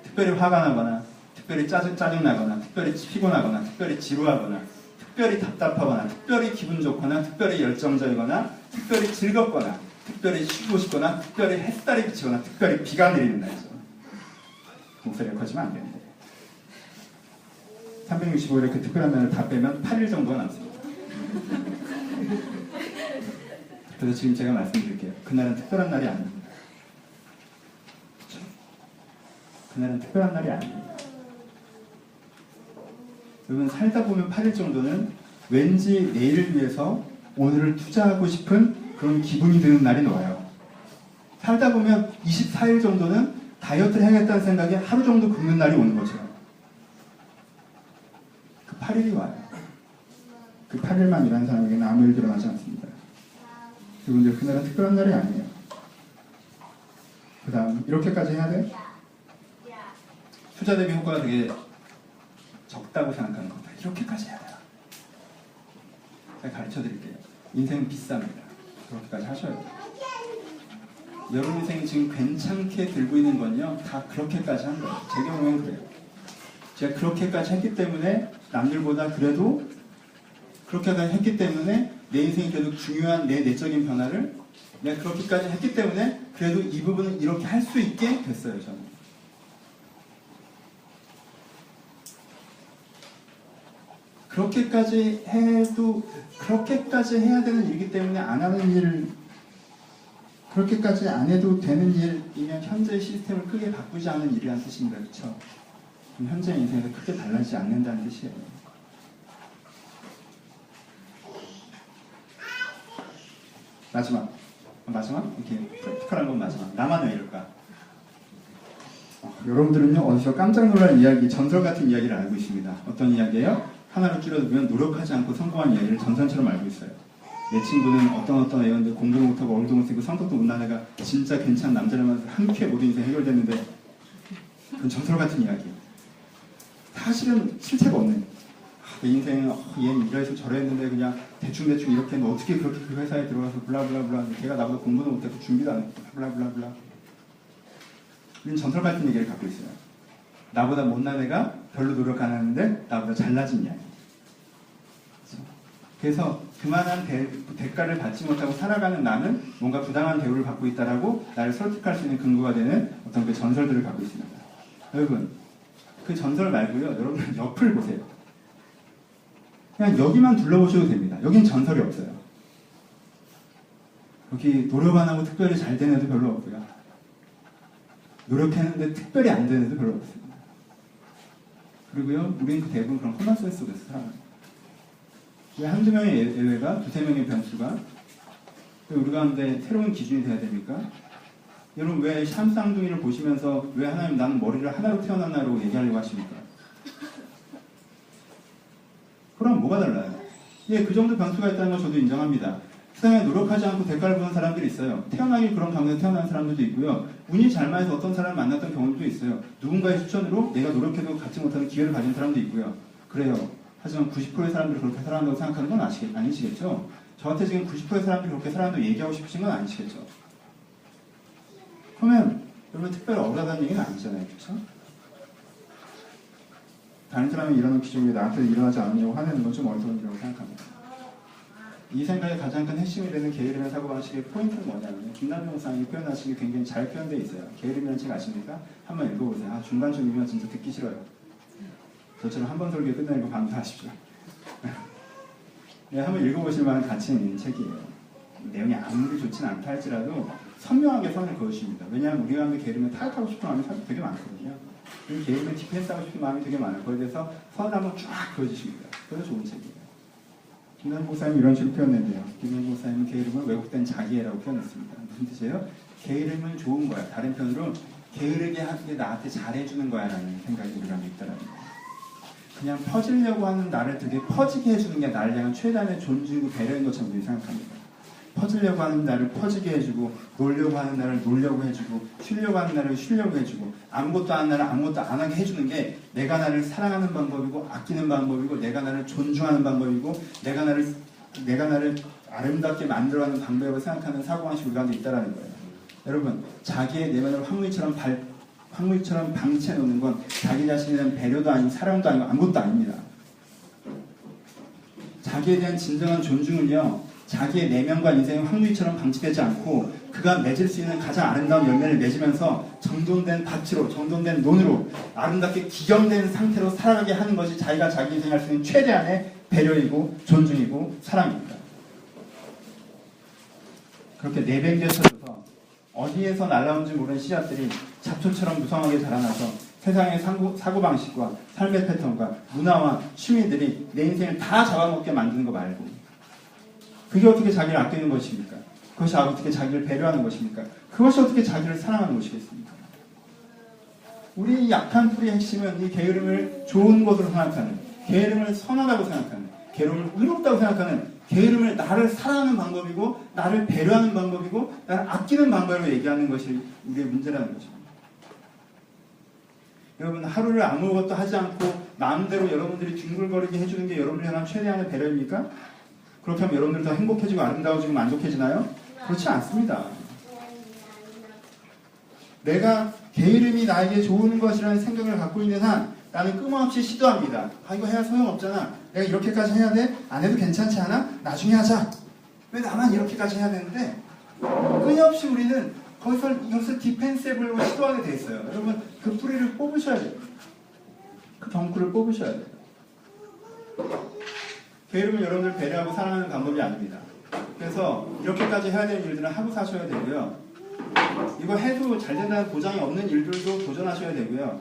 특별히 화가 나거나 특별히 짜증나거나 특별히 피곤하거나 특별히 지루하거나 특별히 답답하거나 특별히 기분 좋거나 특별히 열정적이거나 특별히 즐겁거나 특별히 쉬고 싶거나 특별히 햇살이 비치거나 특별히 비가 내리는 날이죠. 목소리가 커지면 안 되는데 365일에 그 특별한 날을 다 빼면 8일 정도가 남습니다. 그래서 지금 제가 말씀드릴게요. 그날은 특별한 날이 아닙니다. 그날은 특별한 날이 아닙니다. 여러분 살다 보면 8일 정도는 왠지 내일을 위해서 오늘을 투자하고 싶은 그런 기분이 드는 날이 와요. 살다 보면 24일 정도는 다이어트를 해야겠다는 생각에 하루 정도 굶는 날이 오는 거죠. 그 8일이 와요. 그 8일만 일하는 사람에게는 아무 일 일어나지 않습니다. 여러분들 그날은 특별한 날이 아니에요. 그 다음 이렇게까지 해야 돼? 투자 대비 효과가 되게 적다고 생각하는 겁니다. 이렇게까지 해야 돼요. 제가 가르쳐 드릴게요. 인생은 비쌉니다. 그렇게까지 하셔야 돼요. 여러분 인생이 지금 괜찮게 들고 있는 건요, 다 그렇게까지 한 거예요. 제 경우엔 그래요. 제가 그렇게까지 했기 때문에 남들보다 그래도 그렇게까지 했기 때문에 내 인생이 그래도 중요한 내 내적인 변화를 내가 그렇게까지 했기 때문에 그래도 이 부분은 이렇게 할 수 있게 됐어요. 저는. 그렇게까지 해도 그렇게까지 해야 되는 일이기 때문에 안 하는 일, 그렇게까지 안 해도 되는 일이면 현재 시스템을 크게 바꾸지 않은 일이라는 뜻입니다. 그렇죠? 그럼 현재 인생에서 크게 달라지지 않는다는 뜻이에요. 마지막? 이렇게 프랙티컬한 건 마지막. 나만 왜 이럴까? 여러분들은요, 어디서 깜짝 놀랄 이야기, 전설 같은 이야기를 알고 있습니다. 어떤 이야기예요? 하나로 줄여두면 노력하지 않고 성공한 이야기를 전설처럼 알고 있어요. 내 친구는 어떤 애였는데 공부도 못하고 얼도 못하고 성격도 못난 애가 진짜 괜찮은 남자를 만나서 한 큐에 모든 인생 해결됐는데 그건 전설 같은 이야기예요. 사실은 실체가 없는 내 인생은 얘는 이래서 저랬는데 그냥 대충 이렇게 너 어떻게 그렇게 그 회사에 들어가서 블라블라블라 걔가 나보다 공부도 못했고 준비도 안 했고 블라블라블라 이런 전설 같은 얘기를 갖고 있어요. 나보다 못난 애가 별로 노력 안 하는데 나보다 잘나진 이야기. 그래서 그만한 대가를 받지 못하고 살아가는 나는 뭔가 부당한 대우를 받고 있다라고 나를 설득할 수 있는 근거가 되는 어떤 그 전설들을 갖고 있습니다. 여러분, 그 전설 말고요. 여러분 옆을 보세요. 그냥 여기만 둘러보셔도 됩니다. 여긴 전설이 없어요. 여기 노력 안 하고 특별히 잘 된 애도 별로 없고요. 노력했는데 특별히 안 된 애도 별로 없습니다. 그리고요, 우리는 그 대부분 그런 험한 속에서 살아갑니다. 왜 한두 명의 예외가 두세 명의 변수가 우리 가운데 새로운 기준이 돼야 됩니까? 여러분 왜 샴쌍둥이를 보시면서 왜 하나님 나는 머리를 하나로 태어났나라고 얘기하려고 하십니까? 그럼 뭐가 달라요? 예, 그 정도 변수가 있다는 걸 저도 인정합니다. 세상에 노력하지 않고 대가를 보는 사람들이 있어요. 태어나기 그런 가운데 태어난 사람들도 있고요. 운이 잘 맞아서 어떤 사람을 만났던 경우도 있어요. 누군가의 추천으로 내가 노력해도 갖지 못하는 기회를 가진 사람도 있고요. 그래요. 하지만 90%의 사람들이 그렇게 살아간다고 생각하는 건 아니시겠죠? 저한테 지금 90%의 사람들이 그렇게 살아간다고 얘기하고 싶으신 건 아니시겠죠? 그러면 여러분 특별히 억울하다는 얘기는 아니잖아요. 그렇죠? 다른 사람이 일어나는 기준이 나한테 일어나지 않으려고 화내는 건 좀 어리석은 일이라고 생각합니다. 이 생각의 가장 큰 핵심이 되는 게으름의 사고방식의 포인트는 뭐냐면 김남정 목사님이 표현하신 게 굉장히 잘 표현되어 있어요. 게으름이라는 책 아십니까? 한번 읽어보세요. 중간쯤이면 진짜 듣기 싫어요. 저처럼 한 번 설교 끝나는 거 감사하십시오. 네, 한번 읽어보실 만한 가치 있는 책이에요. 내용이 아무리 좋진 않다 할지라도 선명하게 선을 그으십니다. 왜냐하면 우리 가운데 게으름에 타협하고 싶은 마음이 사실 되게 많거든요. 게으름에 디펜스하고 싶은 마음이 되게 많아요. 거기에 대해서 선을 한번 쫙 그어주십니다. 그래서 좋은 책이에요. 김남국 목사님이 이런 식으로 표현했는데요. 김남국 목사님은 게으름을 왜곡된 자기애라고 표현했습니다. 무슨 뜻이에요? 게으름은 좋은 거야. 다른 편으로 게으르게 하는 게 나한테 잘해주는 거야 라는 생각이 우리 가운데 있다라는 거예요. 그냥 퍼지려고 하는 나를 되게 퍼지게 해주는 게 나를 향한 최대한의 존중이고 배려인 것처럼 우리 생각합니다. 퍼지려고 하는 나를 퍼지게 해주고, 놀려고 하는 나를 놀려고 해주고, 쉬려고 하는 나를 쉬려고 해주고, 아무것도 안 하는 나를 아무것도 안 하게 해주는 게 내가 나를 사랑하는 방법이고, 아끼는 방법이고, 내가 나를 존중하는 방법이고, 내가 나를 아름답게 만들어가는 방법이라고 생각하는 사고방식이 우리 가운데 있다는 거예요. 여러분, 자기의 내면을 황무지처럼 방치해 놓는 건 자기 자신에 대한 배려도 아니고 사랑도 아니고 아무것도 아닙니다. 자기에 대한 진정한 존중은요, 자기의 내면과 인생이 황무지처럼 방치되지 않고 그가 맺을 수 있는 가장 아름다운 열매를 맺으면서 정돈된 밭으로, 정돈된 논으로 아름답게 기경된 상태로 살아가게 하는 것이 자기가 자기 인생을 할 수 있는 최대한의 배려이고 존중이고 사랑입니다. 그렇게 내백에 쳐져서 어디에서 날라온지 모르는 씨앗들이 잡초처럼 무성하게 자라나서 세상의 사고방식과 삶의 패턴과 문화와 취미들이 내 인생을 다 잡아먹게 만드는 거 말고, 그게 어떻게 자기를 아끼는 것입니까? 그것이 어떻게 자기를 배려하는 것입니까? 그것이 어떻게 자기를 사랑하는 것이겠습니까? 우리 약한 뿌리의 핵심은 이 게으름을 좋은 것으로 생각하는, 게으름을 선하다고 생각하는, 게으름을 의롭다고 생각하는, 게으름을 나를 사랑하는 방법이고, 나를 배려하는 방법이고, 나를 아끼는 방법으로 얘기하는 것이 우리의 문제라는 것입니다. 여러분, 하루를 아무것도 하지 않고 마음대로 여러분들이 뒹굴거리게 해주는 게 여러분을 향한 최대한의 배려입니까? 그렇게 하면 여러분들 더 행복해지고 아름다워지고 만족해지나요? 그렇지 않습니다. 내가 게으름이 나에게 좋은 것이라는 생각을 갖고 있는 한 나는 끊임없이 시도합니다. 이거 해야 소용없잖아. 내가 이렇게까지 해야 돼? 안 해도 괜찮지 않아? 나중에 하자. 왜 나만 이렇게까지 해야 되는데? 끊임없이 우리는 이것을 디펜시브로 시도하게 돼 있어요. 여러분, 그 뿌리를 뽑으셔야 돼요. 그 덩쿨을 뽑으셔야 돼요. 게으름은 여러분들 배려하고 사랑하는 방법이 아닙니다. 그래서 이렇게까지 해야 되는 일들은 하고 사셔야 되고요. 이거 해도 잘 된다는 보장이 없는 일들도 도전하셔야 되고요.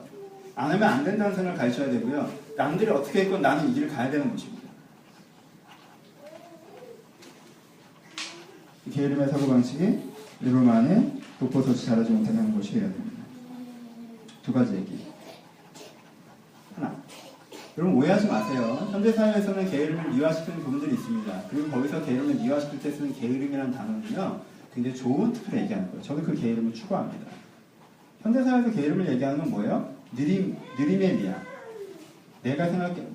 안 하면 안 된다는 생각을 가지셔야 되고요. 남들이 어떻게 했건 나는 이 길을 가야 되는 것입니다. 게으름의 사고방식이 일로만에 독버섯이 자라지 못하게 하는 것이 되어야 됩니다. 두 가지 얘기. 하나, 여러분 오해하지 마세요. 현대사회에서는 게으름을 미화시키는 부분들이 있습니다. 그리고 거기서 게으름을 미화시킬 때 쓰는 게으름이라는 단어는요, 굉장히 좋은 뜻으로 얘기하는 거예요. 저는 그 게으름을 추구합니다. 현대사회에서 게으름을 얘기하는 건 뭐예요? 느림의 미학. 내가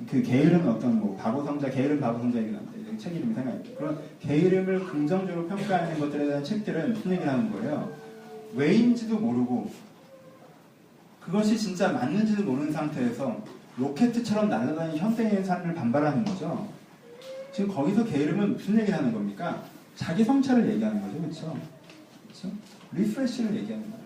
그 게으름은 어떤 바보성자, 게으름 바보성자 얘기가 나는데 책 이름이 생각나요. 그런 게으름을 긍정적으로 평가하는 것들에 대한 책들은 무슨 얘기를 하는 거예요? 왜인지도 모르고 그것이 진짜 맞는지도 모르는 상태에서 로켓처럼 날아다니는 현대인의 삶을 반발하는 거죠. 지금 거기서 게으름은 무슨 얘기를 하는 겁니까? 자기 성찰을 얘기하는 거죠. 그렇죠? 그렇죠? 리프레시를 얘기하는 거죠.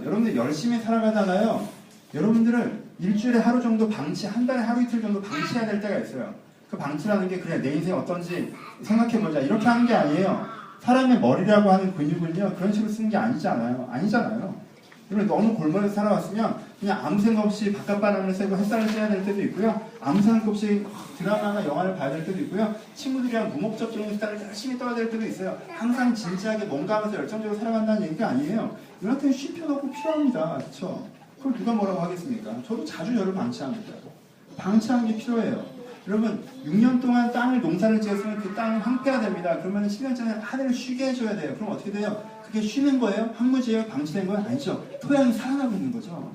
여러분들 열심히 살아가다가요, 여러분들을 일주일에 하루 정도 한 달에 하루 이틀 정도 방치해야 될 때가 있어요. 그 방치라는 게 그냥 내 인생이 어떤지 생각해보자 이렇게 하는 게 아니에요. 사람의 머리라고 하는 근육은요, 그런 식으로 쓰는 게 아니잖아요. 여러분 너무 골머리에서 살아왔으면 그냥 아무 생각 없이 바깥바람을 쐬고 햇살을 쐬야 될 때도 있고요. 아무 생각 없이 드라마나 영화를 봐야 될 때도 있고요. 친구들이랑 무목적인 식사를 열심히 떠야 될 때도 있어요. 항상 진지하게 뭔가 하면서 열정적으로 살아간다는 얘기가 아니에요. 이럴 때는 쉼표가 꼭 필요합니다. 그렇죠? 그걸 누가 뭐라고 하겠습니까? 저도 자주 저를 방치합니다. 방치하는 게 필요해요. 여러분 6년 동안 농사를 지었으면 그 땅은 황폐가 됩니다. 그러면 10년째는 하늘을 쉬게 해줘야 돼요. 그럼 어떻게 돼요? 그게 쉬는 거예요? 황무지예요? 방치된 거예요? 아니죠. 토양이 살아나고 있는 거죠.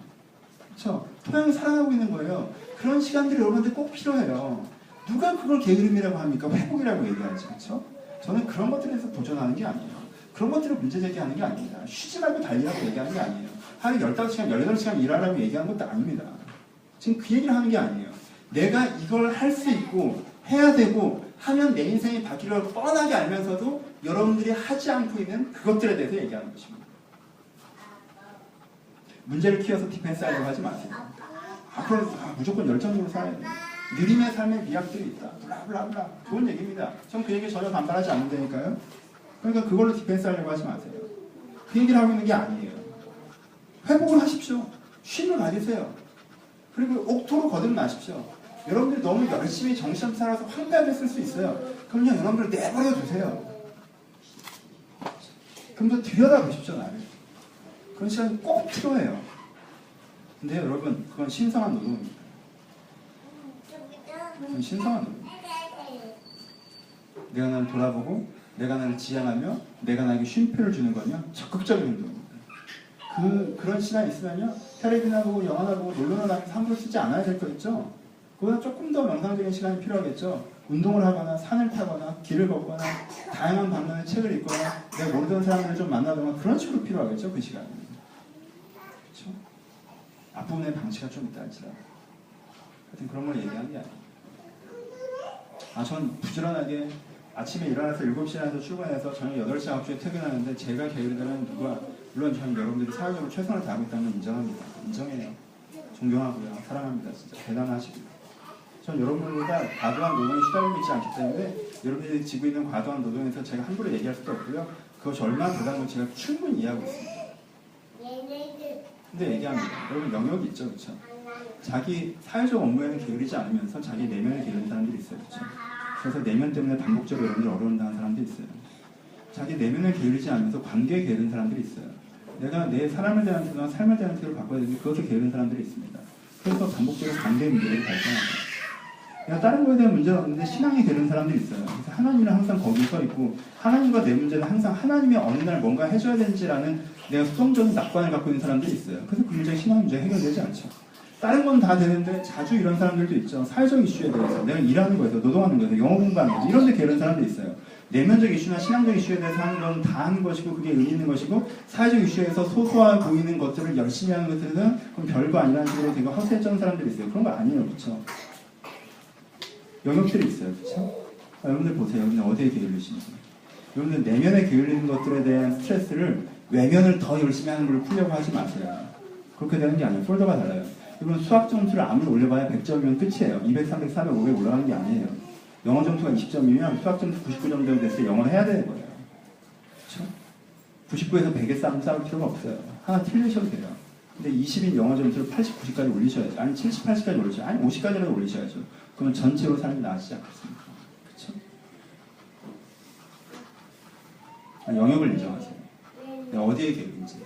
그렇죠? 토양이 살아나고 있는 거예요. 그런 시간들이 여러분한테 꼭 필요해요. 누가 그걸 게으름이라고 합니까? 회복이라고 얘기하지. 그렇죠? 저는 그런 것들에서 도전하는 게 아니에요. 그런 것들을 문제 제기하는 게 아닙니다. 쉬지 말고 달리라고 얘기하는 게 아니에요. 하루 15시간, 18시간 일하라고 얘기하는 것도 아닙니다. 지금 그 얘기를 하는 게 아니에요. 내가 이걸 할 수 있고 해야 되고 하면 내 인생이 바뀌려고 뻔하게 알면서도 여러분들이 하지 않고 있는 그것들에 대해서 얘기하는 것입니다. 문제를 키워서 디펜스 하려고 하지 마세요. 앞으로 무조건 열정적으로 살아야 돼요. 느림의 삶의 미학들이 있다. 블라블라블라. 좋은 얘기입니다. 전 그 얘기 전혀 반발하지 않는다니까요. 그러니까 그걸로 디펜스 하려고 하지 마세요. 그 얘기를 하고 있는 게 아니에요. 회복을 하십시오. 쉼을 가지세요. 그리고 옥토로 거듭나십시오. 여러분들이 너무 열심히 정신 살아서 황폐하게 쓸 수 있어요. 그럼요, 여러분들 내버려 두세요. 그럼 더 들여다보십시오, 나를. 그런 시간이 꼭 필요해요. 근데 여러분, 그건 신성한 노동입니다. 그건 신성한 노동입니다. 내가 나를 돌아보고, 내가 나를 지향하며, 내가 나에게 쉼표를 주는 건요, 적극적인 행동입니다. 그런 시간이 있으면요, 텔레비나 보고, 영화나 보고, 놀러나 다니면서 함부로 쓰지 않아야 될 거 있죠? 그보다 조금 더 명상적인 시간이 필요하겠죠? 운동을 하거나, 산을 타거나, 길을 걷거나, 다양한 방면의 책을 읽거나, 내가 모르던 사람들을 좀 만나거나, 그런 식으로 필요하겠죠, 그 시간이. 그렇죠? 앞부분에 방치가 좀 있다 할지라도. 하여튼 그런 걸 얘기하는 게 아니에요. 전 부지런하게 아침에 일어나서 7시에 일어나서 출근해서 저녁 8시, 9시에 퇴근하는데 제가 게으르다면 물론 저는 여러분들이 사회적으로 최선을 다하고 있다는 걸 인정합니다. 인정해요. 존경하고요. 사랑합니다. 진짜 대단하시고요. 전 여러분들보다 과도한 노동에 시달리고 있지 않기 때문에 여러분들이 지고 있는 과도한 노동에서 제가 함부로 얘기할 수도 없고요. 그것이 얼마나 대단한 건 제가 충분히 이해하고 있습니다. 근데 얘기합니다. 여러분 영역이 있죠. 그렇죠? 자기 사회적 업무에는 게으르지 않으면서 자기 내면을 게으른 사람들이 있어요. 그렇죠? 그래서 내면 때문에 반복적으로 여러분들 어려운다는 사람들이 있어요. 자기 내면을 게으르지 않으면서 관계에 게으른 사람들이 있어요. 내가 내 사람을 대한 태도나 삶을 대한 태도를 바꿔야 되는데 그것에 게으른 사람들이 있습니다. 그래서 반복적으로 관계 문제를 발생합니다. 내가 다른 거에 대한 문제는 없는데 신앙이 게으른 사람들이 있어요. 그래서 하나님은 항상 거기 서 있고 하나님과 내 문제는 항상 하나님이 어느 날 뭔가 해줘야 되는지라는 내가 수동적인 낙관을 갖고 있는 사람들이 있어요. 그래서 그 문제 신앙 문제 해결되지 않죠. 다른 건 다 되는데 자주 이런 사람들도 있죠. 사회적 이슈에 대해서 내가 일하는 거에서 노동하는 거에서 영어 공부하는 거에서 이런 데 게으른 사람들이 있어요. 내면적 이슈나 신앙적 이슈에 대해서 하는 건 다 하는 것이고 그게 의미 있는 것이고 사회적 이슈에서 소소한 보이는 것들을 열심히 하는 것들은 그럼 별거 아니라는 식으로 되게 허세했던 사람들이 있어요. 그런 거 아니에요. 그렇죠? 영역들이 있어요. 그렇죠? 여러분들 보세요. 여러분들 어디에 게을르시는지. 여러분들 내면에 게을리는 것들에 대한 스트레스를 외면을 더 열심히 하는 걸로 풀려고 하지 마세요. 그렇게 되는 게 아니에요. 폴더가 달라요. 여러분 수학 점수를 아무리 올려봐야 100점이면 끝이에요. 200, 300, 400, 500 올라가는 게 아니에요. 영어 점수가 20점이면 수학 점수 99점 정도 됐을 때 영어를 해야 되는 거예요. 그렇죠? 99에서 100에 싸울 필요가 없어요. 하나 틀리셔도 돼요. 근데 20인 영어 점수를 80, 90까지 올리셔야죠. 아니 70, 80까지 올리셔야죠. 아니 50까지라도 올리셔야죠. 그러면 전체로 삶이 나아지지 않겠습니까? 그렇죠? 영역을 인정하세요. 내가 어디에 게으른지.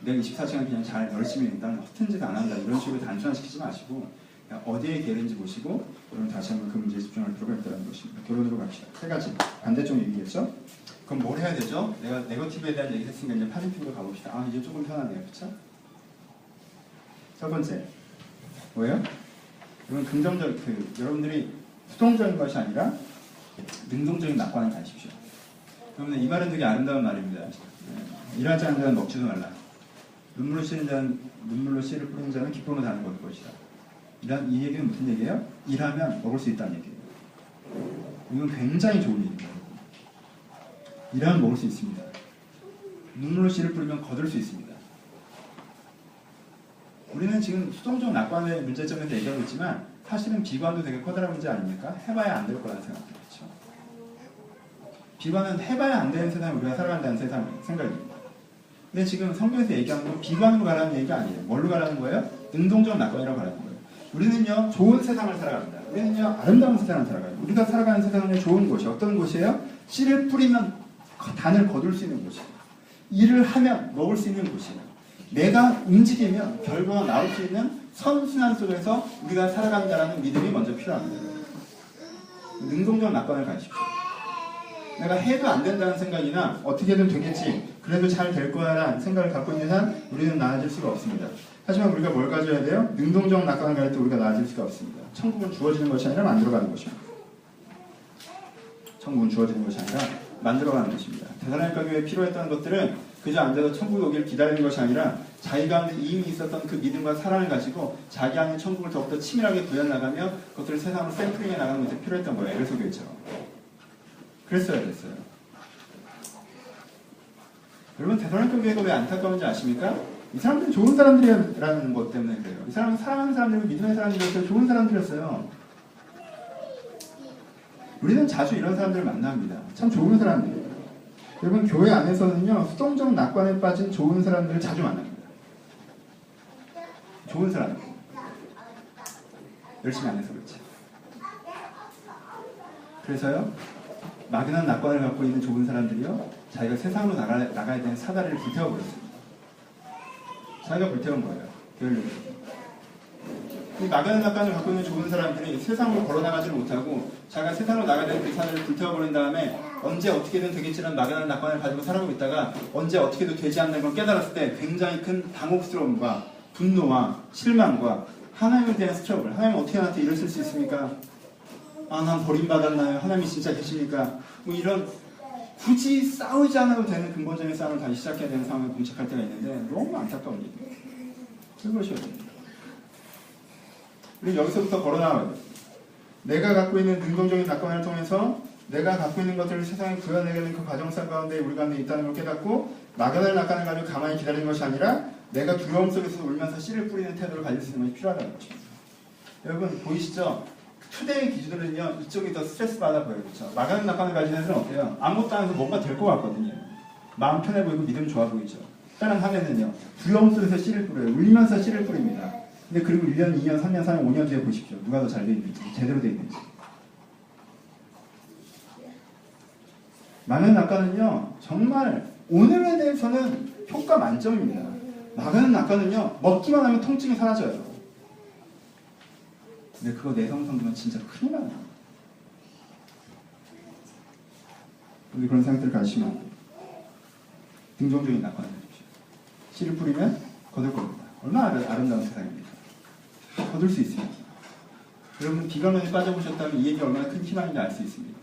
내가 24시간 그냥 잘 열심히 한다, 허튼 짓 안 한다 이런 식으로 단순화시키지 마시고 그냥 어디에 게으른지 보시고 여러분 다시 한번 그 문제에 집중할 필요가 있다는 것입니다. 결론으로 갑시다. 세 가지 반대쪽 얘기겠죠? 그럼 뭘 해야 되죠? 내가 네거티브에 대한 얘기 했으니까 이제 파지티브로 가봅시다. 이제 조금 편하네요. 그렇죠? 첫 번째 뭐예요? 이건 긍정적 여러분들이 수동적인 것이 아니라 능동적인 낙관을 가십시오. 여러분들 이 말은 되게 아름다운 말입니다. 일하지 않는 자는 먹지도 말라. 눈물로 씨를 뿌리는 자는 기쁨으로 다는 것이다. 이 얘기는 무슨 얘기예요? 일하면 먹을 수 있다는 얘기예요. 이건 굉장히 좋은 얘기입니다. 일하면 먹을 수 있습니다. 눈물로 씨를 뿌리면 거둘 수 있습니다. 우리는 지금 수동적 낙관의 문제점에 대해서 얘기하고 있지만 사실은 비관도 되게 커다란 문제 아닙니까? 해봐야 안 될 거라는 생각이죠. 그렇죠? 비관은 해봐야 안 되는 세상에 우리가 살아간다는 생각입니다. 근데 지금 성경에서 얘기하는 건 비관으로 가라는 얘기가 아니에요. 뭘로 가라는 거예요? 능동적 낙관이라고 가라는 거예요. 우리는요, 좋은 세상을 살아갑니다. 우리는요, 아름다운 세상을 살아가요. 우리가 살아가는 세상은 좋은 곳이 어떤 곳이에요? 씨를 뿌리면 단을 거둘 수 있는 곳이에요. 일을 하면 먹을 수 있는 곳이에요. 내가 움직이면 결과가 나올 수 있는 선순환 속에서 우리가 살아간다는 믿음이 먼저 필요합니다. 능동적 낙관을 가십시오. 내가 해도 안 된다는 생각이나 어떻게든 되겠지, 그래도 잘 될 거야라는 생각을 갖고 있는 한 우리는 나아질 수가 없습니다. 하지만 우리가 뭘 가져야 돼요? 능동적 낙관을 가질 때 우리가 나아질 수가 없습니다. 천국은 주어지는 것이 아니라 만들어가는 것입니다. 천국은 주어지는 것이 아니라 만들어가는 것입니다. 대사로니가 교회에 필요했던 것들은 그저 앉아서 천국에 오기를 기다리는 것이 아니라 자기 가운데 이미 있었던 그 믿음과 사랑을 가지고 자기 안에 천국을 더욱더 치밀하게 구현나가며 그것들을 세상으로 샘플링해 나가는 것이 필요했던 거예요. 에베소 교회처럼. 그랬어야 됐어요. 여러분 대사로니가 교회가 왜 안타까운지 아십니까? 이 사람들은 좋은 사람들이라는 것 때문에 그래요. 이 사람은 사랑하는 사람들이고 믿음의 사람들이었어요. 좋은 사람들이었어요. 우리는 자주 이런 사람들을 만납니다. 참 좋은 사람들이에요. 여러분 교회 안에서는요 수동적 낙관에 빠진 좋은 사람들을 자주 만납니다. 좋은 사람들 열심히 안 해서 그렇지. 그래서요 막연한 낙관을 갖고 있는 좋은 사람들이요 자기가 세상으로 나가야 되는 사다리를 불태워버렸습니다. 자기가 불태운 거예요. 교회를. 이 막연한 낙관을 갖고 있는 좋은 사람들이 세상으로 걸어나가지를 못하고 자기가 세상으로 나가야 되는 그 사다리를 불태워버린 다음에 언제 어떻게든 되겠지라는 막연한 낙관을 가지고 살아가고 있다가 언제 어떻게도 되지 않는 걸 깨달았을 때 굉장히 큰 당혹스러움과 분노와 실망과 하나님에 대한 스트러글. 하나님 어떻게 나한테 이러실 수 있습니까? 아, 난 버림받았나요? 하나님이 진짜 계십니까? 뭐 이런 굳이 싸우지 않아도 되는 근본적인 싸움을 다시 시작해야 되는 상황에 봉착할 때가 있는데 너무 안타까운 일이에요. 그것이어야 됩니다. 우리 여기서부터 걸어나와야 돼요. 내가 갖고 있는 능동적인 낙관을 통해서 내가 갖고 있는 것들을 세상에 구현해내는 그 과정상 가운데 우리 가운데 있다는 걸 깨닫고 막연한 낙관을 가지고 가만히 기다리는 것이 아니라 내가 두려움 속에서 울면서 씨를 뿌리는 태도를 가질 수 있는 것이 필요하다는 것입니다. 여러분 보이시죠? 투데이 기준으로는요 이쪽이 더 스트레스 받아 보여요. 그렇죠? 막연한 낙관을 가진 애들은 어때요? 아무것도 안 해서 뭔가 될 것 같거든요. 마음 편해 보이고 믿음 좋아 보이죠. 다른 한 애는요 두려움 속에서 씨를 뿌려요. 울면서 씨를 뿌립니다. 근데 그리고 1년, 2년, 3년, 4년, 5년 뒤에 보십시오. 누가 더 잘 돼 있는지, 제대로 돼 있는지. 막연한 낙관은요, 정말 오늘에 대해서는 효과 만점입니다. 막연한 낙관은요, 먹기만 하면 통증이 사라져요. 근데 그거 내성 성도면 진짜 큰일 나요. 우리 그런 생각들을 가지시면 안 돼요. 긍정적인 낙관을 해주십시오. 씨를 뿌리면 거둘 겁니다. 얼마나 아름다운 세상입니다. 거둘 수 있습니다. 여러분 비관론에 빠져보셨다면 이 얘기 얼마나 큰 희망인지 알 수 있습니다.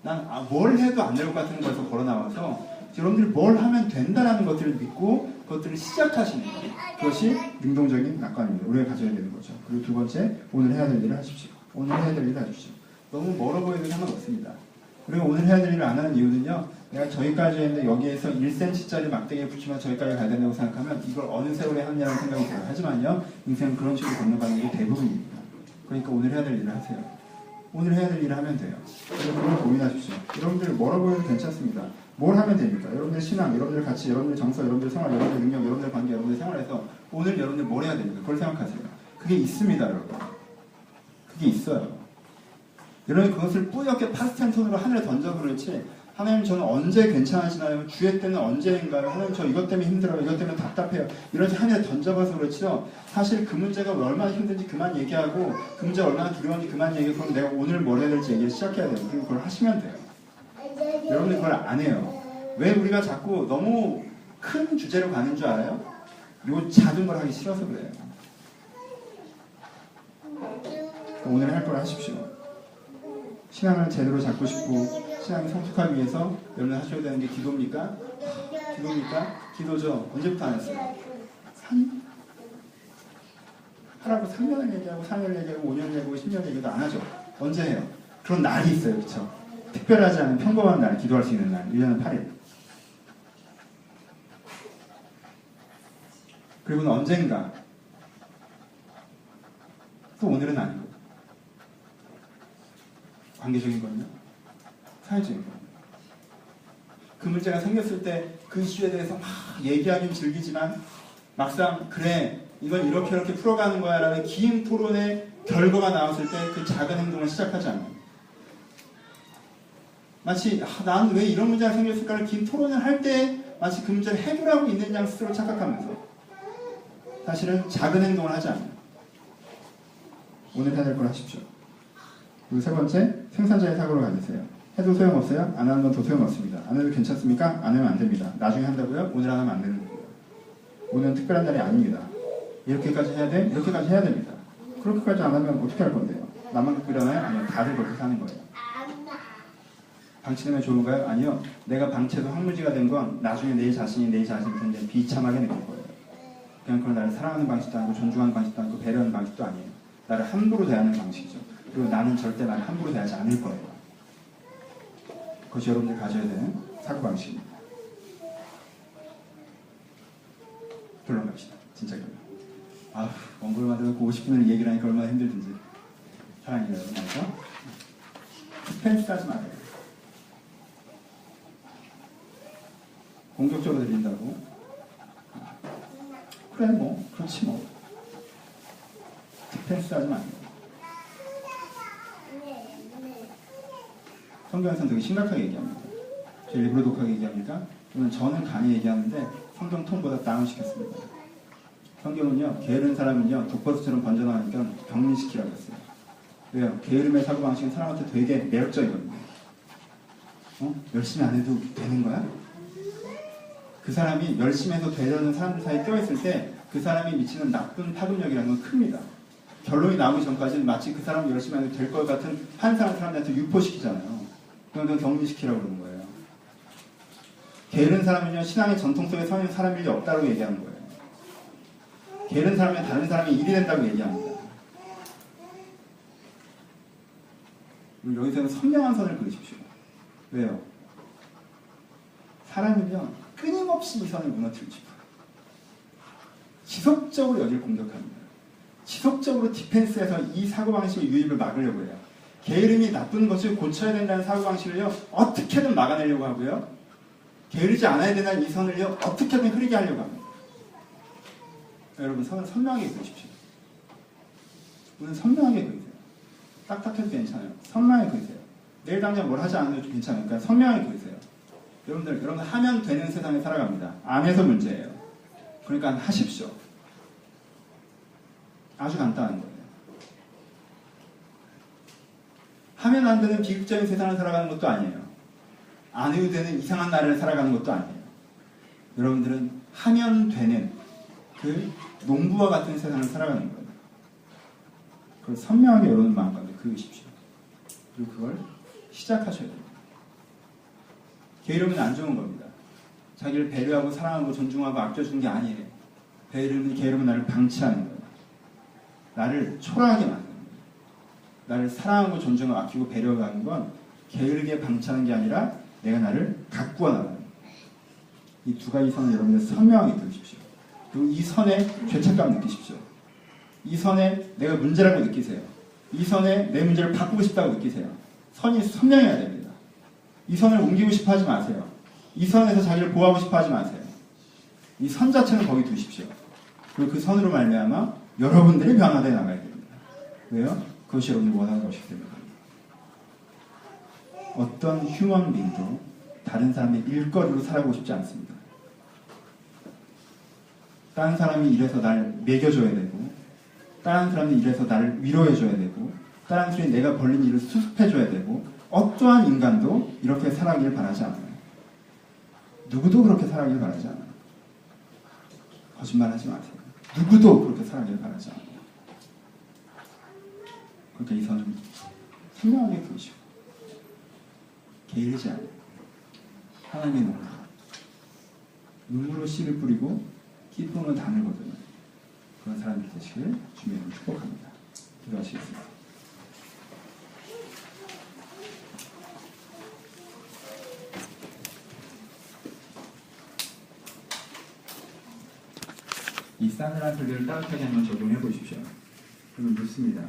난 뭘 해도 안 될 것 같은 것에서 걸어나와서 여러분들이 뭘 하면 된다는 것들을 믿고 그것들을 시작하시는 것, 그것이 능동적인 낙관입니다. 우리가 가져야 되는 거죠. 그리고 두 번째, 오늘 해야 될 일을 하십시오. 오늘 해야 될 일을 하십시오. 너무 멀어 보여도 상관없습니다. 그리고 오늘 해야 될 일을 안 하는 이유는요, 내가 저기까지 했는데 여기에서 1cm짜리 막대기에 붙이면 저기까지 가야 된다고 생각하면 이걸 어느 세월에 하느냐는 생각이 들어요. 하지만요, 인생은 그런 식으로 건너가는 게 대부분입니다. 그러니까 오늘 해야 될 일을 하세요. 오늘 해야 될 일을 하면 돼요. 그래서 그걸 고민하십시오. 여러분들 멀어 보여도 괜찮습니다. 뭘 하면 됩니까? 여러분들 신앙, 여러분들 가치, 여러분들 정서, 여러분들 생활, 여러분들 능력, 여러분들 관계, 여러분들 생활에서 오늘 여러분들 뭘 해야 됩니까? 그걸 생각하세요. 그게 있습니다, 여러분. 그게 있어요. 여러분 그것을 뿌옇게 파스텔 톤으로 하늘에 던져 그렇지 하나님 저는 언제 괜찮아지나요? 주의 때는 언제인가요? 하나님 저 이것 때문에 힘들어요. 이것 때문에 답답해요. 이런 식으로 하늘에 던져봐서 그렇죠. 사실 그 문제가 얼마나 힘든지 그만 얘기하고 그 문제가 얼마나 두려운지 그만 얘기하고 그럼 내가 오늘 뭘 해야 될지 얘기를 시작해야 돼요. 그리고 그걸 하시면 돼요. 여러분들 그걸 안 해요. 왜 우리가 자꾸 너무 큰 주제로 가는 줄 알아요? 요 작은 걸 하기 싫어서 그래요. 오늘 할 걸 하십시오. 신앙을 제대로 잡고 싶고 신앙이 성숙하기 위해서 여러분 하셔야 되는 게 기도입니까? 기도입니까? 기도죠. 언제부터 안 했어요? 하라고 3년을 얘기하고 4년을 얘기하고 5년을 얘기하고 10년을 얘기도 안 하죠. 언제 해요? 그런 날이 있어요. 그렇죠? 특별하지 않은 평범한 날, 기도할 수 있는 날. 1년에 8일. 그리고는 언젠가 또 오늘은 아니고 관계적인 거냐? 사회적인 거냐? 그 문제가 생겼을 때 그 이슈에 대해서 막 얘기하긴 즐기지만 막상 그래 이건 이렇게 풀어가는 거야 라는 긴 토론의 결과가 나왔을 때 그 작은 행동을 시작하지 않아요. 마치 난 왜 이런 문제가 생겼을까를 긴 토론을 할 때 마치 그 문제를 해결하고 있는 양 스스로 착각하면서 사실은 작은 행동을 하지 않아요. 오늘 해야 될 걸 하십시오. 그리고 세 번째, 생산자의 사고를 가지세요. 해도 소용없어요? 안 하는 건 더 소용없습니다. 안 해도 괜찮습니까? 안 하면 안 됩니다. 나중에 한다고요? 오늘 안 하면 안 되는 거예요. 오늘은 특별한 날이 아닙니다. 이렇게까지 해야 돼? 이렇게까지 해야 됩니다. 그렇게까지 안 하면 어떻게 할 건데요? 나만 그렇게 일어나요? 아니요. 다들 그렇게 사는 거예요. 방치되면 좋은가요? 아니요. 내가 방치해서 황무지가 된 건 나중에 내 자신이 내 자신을 굉장히 비참하게 느낄 거예요. 그냥 그건 나를 사랑하는 방식도 아니고 존중하는 방식도 아니고 배려하는 방식도 아니에요. 나를 함부로 대하는 방식이죠. 그리고 나는 절대 나를 함부로 대하지 않을 거예요. 그것이 여러분들 가져야 되는 사고방식입니다. 결론 갑시다. 진짜 결론. 원고를 만들고 50분을 얘기를 하니까 얼마나 힘들든지. 사랑해요, 여러분. 알죠? 디펜스하지 말아요. 공격적으로 드린다고? 그래 뭐 그렇지 뭐. 디펜스하지 말아요. 성경에서는 되게 심각하게 얘기합니다. 저 일부러 독하게 얘기합니까? 저는 강히 얘기하는데 성경 톤보다 다운시켰습니다. 성경은요, 게으른 사람은요, 독버섯처럼 번져나가니까 격리시키라고 했어요. 왜요? 게으름의 사고방식은 사람한테 되게 매력적이거든요. 열심히 안 해도 되는 거야? 그 사람이 열심히 해도 되려는 사람들 사이에 껴있을 때 그 사람이 미치는 나쁜 파급력이라는 건 큽니다. 결론이 나오기 전까지는 마치 그 사람이 열심히 해도 될 것 같은 환상을 사람들한테 유포시키잖아요. 그건 격리시키라고 그러는 거예요. 게으른 사람은요, 신앙의 전통 속에 서 있는 사람일이 없다고 얘기하는 거예요. 게으른 사람이 다른 사람이 일이 된다고 얘기합니다. 여기서는 선명한 선을 그으십시오. 왜요? 사람은요, 끊임없이 이 선을 무너뜨리고 싶어요. 지속적으로 여기를 공격합니다. 지속적으로 디펜스에서 이 사고방식의 유입을 막으려고 해요. 게으름이 나쁜 것을 고쳐야 된다는 사고방식을요, 어떻게든 막아내려고 하고요. 게으르지 않아야 된다는 이 선을요, 어떻게든 흐리게 하려고 합니다. 여러분, 선을 선명하게 그으십시오. 오늘 선명하게 그으세요. 딱딱해도 괜찮아요. 선명하게 그으세요. 내일 당장 뭘 하지 않아도 괜찮으니까 선명하게 그으세요. 여러분 하면 되는 세상에 살아갑니다. 안에서 문제예요. 그러니까 하십시오. 아주 간단한 거예요. 하면 안 되는 비극적인 세상을 살아가는 것도 아니에요. 안 해도 되는 이상한 나라를 살아가는 것도 아니에요. 여러분들은 하면 되는 그 농부와 같은 세상을 살아가는 거예요. 그걸 선명하게 여러분 마음 가운데 그으십시오. 그리고 그걸 시작하셔야 됩니다. 게으름은 안 좋은 겁니다. 자기를 배려하고 사랑하고 존중하고 아껴주는 게 아니에요. 게으름은 나를 방치하는 거예요. 나를 초라하게 만드는 거예요. 나를 사랑하고 존중하고 아끼고 배려하는 건 게으르게 방치하는 게 아니라 내가 나를 가꾸어 나가는 거예요. 이 두 가지 선을 여러분들 선명하게 그으십시오. 그리고 이 선에 죄책감 느끼십시오. 이 선에 내가 문제라고 느끼세요. 이 선에 내 문제를 바꾸고 싶다고 느끼세요. 선이 선명해야 됩니다. 이 선을 옮기고 싶어 하지 마세요. 이 선에서 자기를 보호하고 싶어 하지 마세요. 이 선 자체는 거기 두십시오. 그리고 그 선으로 말미암아 여러분들이 변화되어 나가야 됩니다. 왜요? 그것이 여러분이 원하는 것이기 때문입니다. 어떤 휴먼 빙도 다른 사람의 일거리로 살아보고 싶지 않습니다. 다른 사람이 이래서 날 먹여줘야 되고, 다른 사람이 이래서 나를 위로해줘야 되고, 다른 사람이 내가 벌린 일을 수습해줘야 되고, 어떠한 인간도 이렇게 살아가길 바라지 않아요. 누구도 그렇게 살아가길 바라지 않아요. 거짓말하지 마세요. 누구도 그렇게 살아가길 바라지 않아요. 그러니까 이 선은 선명하게 그으시고 게으르지 않아요. 하나님의 농부. 눈물로 씨를 뿌리고 기쁨으로 단을 거두는 그런 사람이 되시길 주님으로 축복합니다. 기도하시겠습니다. 이 싸늘한 설교를 따뜻하게 한번 적용해 보십시오. 그러면 묻습니다.